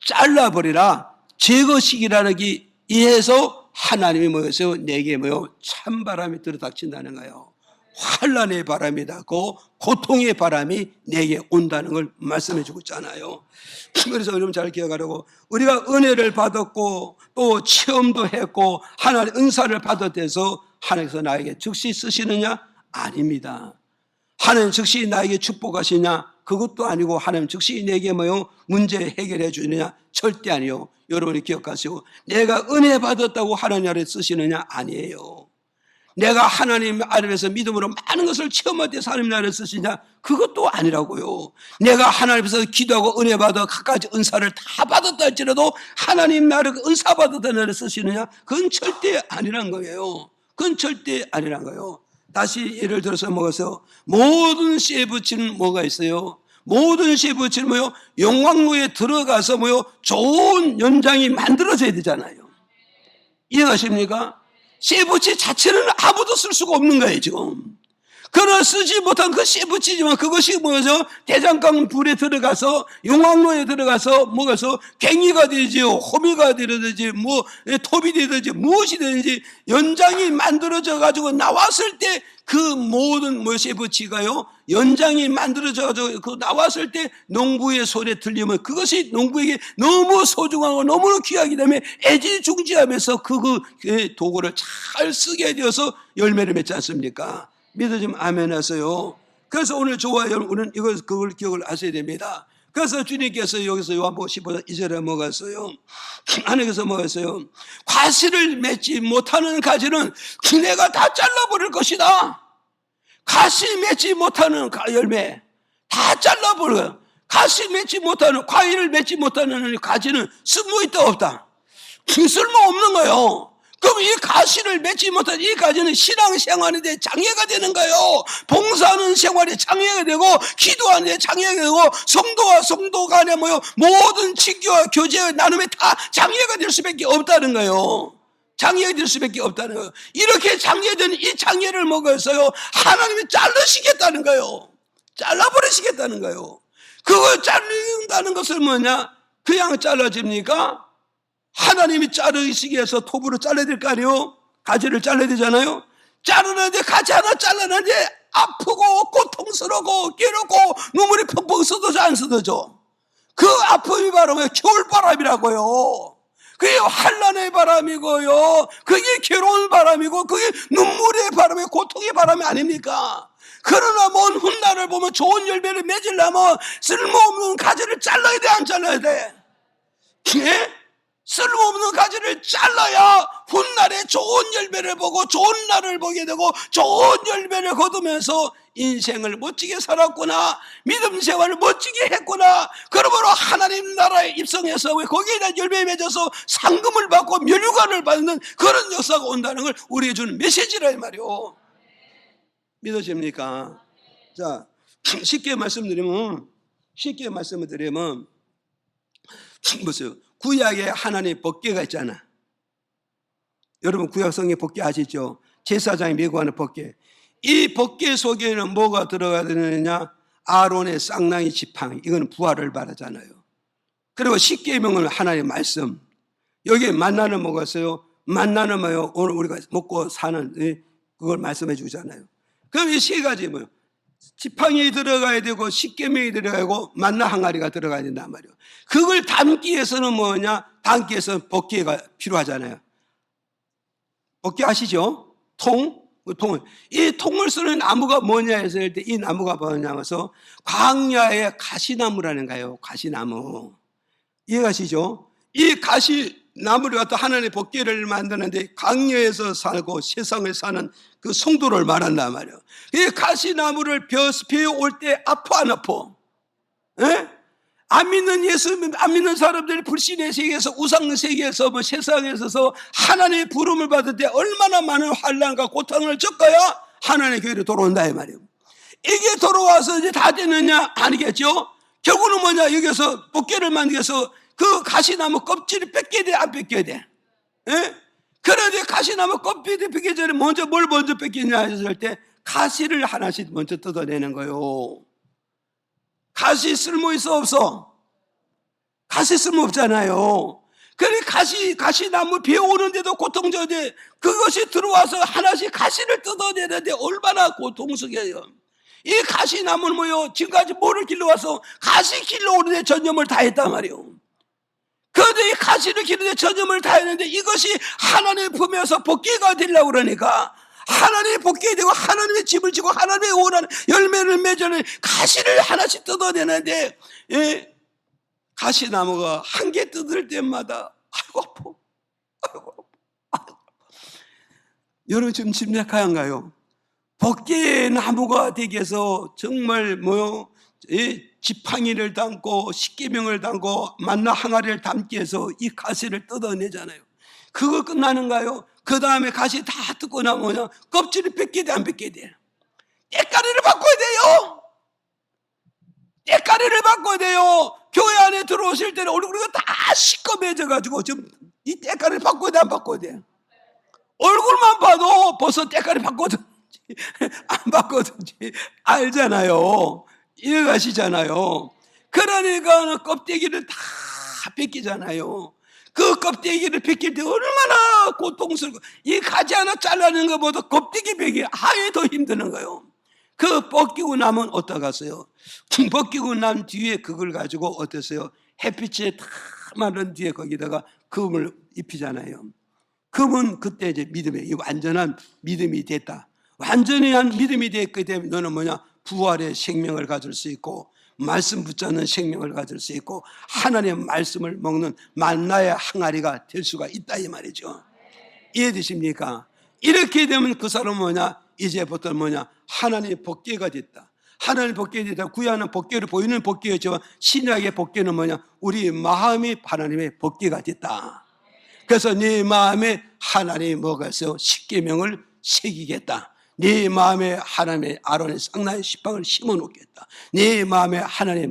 잘라버리라, 제거시키라는 게 이해서 하나님이 뭐였어요? 내게 찬바람이 들어닥친다는 거예요. 환란의 바람이 닿고 고통의 바람이 내게 온다는 걸 말씀해 주고 있잖아요. 그래서 여러분 잘 기억하라고, 우리가 은혜를 받았고 또 체험도 했고 하나님의 은사를 받았대서 하나님께서 나에게 즉시 쓰시느냐? 아닙니다. 하나님 즉시 나에게 축복하시냐? 그것도 아니고 하나님 즉시 내게 문제 해결해 주느냐? 절대 아니요. 여러분이 기억하시고, 내가 은혜 받았다고 하나님 아래 쓰시느냐? 아니에요. 내가 하나님 아래에서 믿음으로 많은 것을 체험하듯 하나님 나라를 쓰시냐? 그것도 아니라고요. 내가 하나님께서 기도하고 은혜 받아 갖가지 은사를 다 받았다 할지라도 하나님 나라를 은사 받았다는 나라를 쓰시느냐? 그건 절대 아니란 거예요. 그건 절대 아니란 거예요. 다시 예를 들어서 뭐겠어요? 모든 씨에 붙이는 뭐가 있어요? 모든 씨에 붙이는 영광로에 들어가서 좋은 연장이 만들어져야 되잖아요. 이해가십니까? 씨붙이 자체는 아무도 쓸 수가 없는 거예요, 지금. 그러나 쓰지 못한 그 씨붙이지만 그것이 뭐죠? 대장간 불에 들어가서 용광로에 들어가서 뭐가서 갱이가 되지, 호미가 되든지, 뭐 톱이 되든지 무엇이 되든지 연장이 만들어져 가지고 나왔을 때 그 모든 씨붙이가요 연장이 만들어져 가지고 그 나왔을 때 농부의 손에 들리면 그것이 농부에게 너무 소중하고 너무 귀하기 때문에 애지중지하면서 그 도구를 잘 쓰게 되어서 열매를 맺지 않습니까? 믿어지면 아멘 하세요. 그래서 오늘 저와 여러분은 그걸 기억을 하셔야 됩니다. 그래서 주님께서 여기서 요한복음 15장 2절에 뭐가 있어요? 하나님께서 뭐가 있어요? 과실을 맺지 못하는 가지는 내가 다 잘라버릴 것이다. 가시 맺지 못하는 열매 다 잘라버려요. 가시 맺지 못하는, 과일을 맺지 못하는 가지는 쓸모있다 없다? 쓸모없는 거예요. 그럼 이 가시를 맺지 못한 이 가지는 신앙생활인데 장애가 되는 거예요. 봉사하는 생활에 장애가 되고 기도하는 데 장애가 되고 성도와 성도 간에 모든 친교와 교제와 나눔에 다 장애가 될 수밖에 없다는 거예요. 장애가 될 수밖에 없다는 거예요. 이렇게 장애된 이 장애를 먹어서요 하나님이 자르시겠다는 거예요. 잘라버리시겠다는 거예요. 그걸 자른다는 것은 뭐냐? 그냥 잘라집니까? 하나님이 자르시기 위해서 톱으로 잘라야 될 거 아니에요? 가지를 잘라야 되잖아요? 자르는데 가지 하나 잘라는데 아프고 고통스럽고 괴롭고 눈물이 펑펑 쏟아져 안 쏟아져? 그 아픔이 바로 겨울바람이라고요. 그게 환난의 바람이고요. 그게 괴로운 바람이고 그게 눈물의 바람이 고통의 바람이 아닙니까? 그러나 먼 훗날을 보면 좋은 열매를 맺으려면 쓸모없는 가지를 잘라야 돼, 안 잘라야 돼? 예? 쓸모없는 가지를 잘라야 훗날에 좋은 열매를 보고 좋은 날을 보게 되고 좋은 열매를 거두면서 인생을 멋지게 살았구나, 믿음 생활을 멋지게 했구나, 그러므로 하나님 나라에 입성해서 거기에 대한 열매에 맺어서 상금을 받고 멸류관을 받는 그런 역사가 온다는 걸 우리에게 주는 메시지라 이 말이요. 믿어집니까? 자, 쉽게 말씀을 드리면 보세요. 구약에 하나님 법궤가 있잖아. 여러분 구약 성경 법궤 아시죠? 제사장이 메고 가는 법궤. 이 법궤 속에는 뭐가 들어가야 되느냐? 아론의 쌍낭이 지팡이. 이거는 부활을 말하잖아요. 그리고 십계명은 하나님의 말씀. 여기에 만나는 뭐가 있어요? 만나는 뭐요? 오늘 우리가 먹고 사는 그걸 말씀해 주잖아요. 그럼 이 세 가지 뭐요? 지팡이 들어가야 되고 십계명이 들어가야 되고 만나 항아리가 들어가야 된단 말이에요. 그걸 담기 위해서는 뭐냐? 담기 위해서는 법궤가 필요하잖아요. 법궤 아시죠? 이 통을 쓰는 나무가 뭐냐 했을 때 이 나무가 뭐냐면서 광야의 가시나무라는 거예요. 가시나무. 이해가시죠? 이 가시나무를 갖다 하나님의 법궤를 만드는데 광야에서 살고 세상을 사는 그 성도를 말한단 말이에요. 이 가시나무를 베어올 때 아파 안 아파? 예? 안 믿는 사람들이 불신의 세계에서 우상 세계에서 세상에서 하나님의 부름을 받을 때 얼마나 많은 환난과 고통을 겪어야 하나님의 교회로 돌아온다 이 말이에요. 이게 돌아와서 이제 다 되느냐? 아니겠죠? 결국은 뭐냐? 여기서 법궤를 만들기 위해서 그 가시나무 껍질을 뺏겨야 돼, 안 뺏겨야 돼? 예? 그런데 가시나무 껍질을 뺏기 전에 뭘 먼저 뺏기냐 했을 때 가시를 하나씩 먼저 뜯어내는 거예요. 가시 쓸모 있어 없어? 가시 쓸모 없잖아요. 그래 가시나무 베어오는데도 고통적인데 그것이 들어와서 하나씩 가시를 뜯어내는데 얼마나 고통스러워요. 이 가시나무는 뭐요? 지금까지 뭐를 길러와서 가시 길러오는데 전념을 다했단 말이에요. 그런데 이 가시를 기르는데 전념을 다했는데 이것이 하나님의 품에서 복귀가 되려고 그러니까 하나님의 복귀가 되고 하나님의 집을 지고 하나님의 원하는 열매를 맺어는 가시를 하나씩 뜯어내는데 가시나무가 한 개 뜯을 때마다 아이고 아파. 여러분 지금 짐작하는가요? 복귀의 나무가 되기 위해서 정말 지팡이를 담고 십계명을 담고 만나 항아리를 담기 위해서 이 가시를 뜯어내잖아요. 그거 끝나는가요? 그 다음에 가시 다 뜯고 나면 껍질을 뺏게 돼, 안 뺏게 돼? 때까리를 바꿔야 돼요. 때까리를 바꿔야 돼요. 교회 안에 들어오실 때는 우리가 다 시꺼매져가지고 지금 이 때까리를 바꿔야 돼, 안 바꿔야 돼? 얼굴만 봐도 벌써 때깔이 바꿔든지 안 바꿔든지 알잖아요. 이해가시잖아요. 그러니까 껍데기를 다 벗기잖아요. 그 껍데기를 벗길 때 얼마나 고통스럽고, 이 가지 하나 잘라내는 것보다 껍데기 벗기 아예 더 힘드는 거예요. 그 벗기고 나면 어떠겠어요? 벗기고 난 뒤에 그걸 가지고 어땠어요? 햇빛에 다 마른 뒤에 거기다가 금을 입히잖아요. 금은 그때 이제 믿음이 완전한 믿음이 됐다. 완전히 한 믿음이 됐기 때문에 너는 뭐냐? 부활의 생명을 가질 수 있고, 말씀 붙잡는 생명을 가질 수 있고, 하나님의 말씀을 먹는 만나의 항아리가 될 수가 있다 이 말이죠. 이해되십니까? 이렇게 되면 그 사람은 뭐냐? 이제부터 뭐냐? 하나님의 법궤가 됐다. 하나님의 법궤가 됐다. 구약은 법궤를 보이는 법궤였지만 신약의 법궤는 뭐냐? 우리 마음이 하나님의 법궤가 됐다. 그래서 네 마음에 하나님이 뭐가 있어요? 십계명을 새기겠다. 네 마음에 하나님의 아론의 쌍나의 지팡이를 심어놓겠다. 네 마음에 하나님의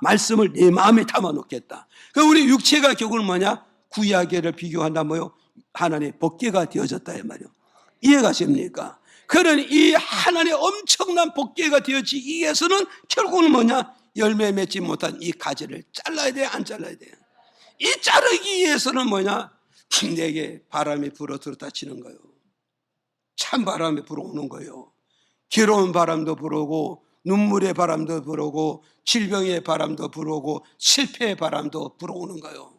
말씀을 네 마음에 담아놓겠다. 그 우리 육체가 결국은 뭐냐? 구약에를 비교한다면요, 하나님의 법궤가 되어졌다 이 말이에요. 이해가십니까? 그러니 이 하나님의 엄청난 법궤가 되어지기 위해서는 결국은 뭐냐? 열매 맺지 못한 이 가지를 잘라야 돼, 안 잘라야 돼? 이 자르기 위해서는 뭐냐? 내게 바람이 불어 들었다 치는 거예요. 찬 바람이 불어오는 거예요. 괴로운 바람도 불어오고, 눈물의 바람도 불어오고, 질병의 바람도 불어오고, 실패의 바람도 불어오는 거예요.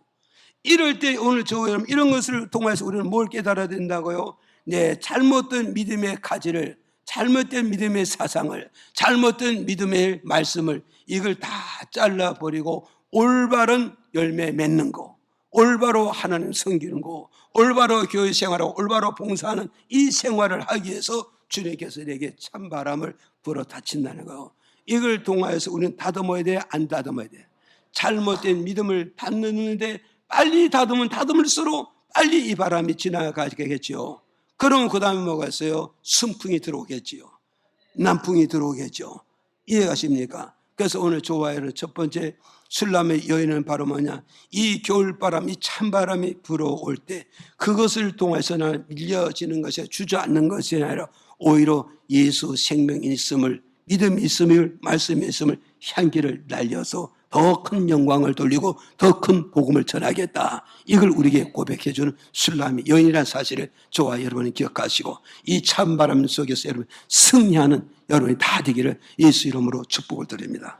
이럴 때 오늘 여러분 이런 것을 통해서 우리는 뭘 깨달아야 된다고요? 네, 잘못된 믿음의 가지를, 잘못된 믿음의 사상을, 잘못된 믿음의 말씀을 이걸 다 잘라버리고 올바른 열매 맺는 거, 올바로 하나님 섬기는 거, 올바로 교회 생활하고 올바로 봉사하는 이 생활을 하기 위해서 주님께서 내게 찬바람을 불어 닥친다는 거예요. 이걸 통하여서 우리는 다듬어야 돼, 안 다듬어야 돼? 잘못된 믿음을 닫는데 빨리 다듬으면 다듬을수록 빨리 이 바람이 지나가겠지요. 그러면 그 다음에 뭐가 있어요? 순풍이 들어오겠지요. 남풍이 들어오겠죠. 이해가십니까? 그래서 오늘 조화에는 첫 번째 술람의 여인은 바로 뭐냐? 이 겨울바람, 이 찬바람이 불어올 때 그것을 통해서는 밀려지는 것이 주저앉는 것이 아니라 오히려 예수 생명이 있음을, 믿음이 있음을, 말씀이 있음을 향기를 날려서 더 큰 영광을 돌리고 더 큰 복음을 전하겠다. 이걸 우리에게 고백해주는 술람의 여인이라는 사실을 저와 여러분이 기억하시고 이 찬바람 속에서 여러분 승리하는 여러분이 다 되기를 예수 이름으로 축복을 드립니다.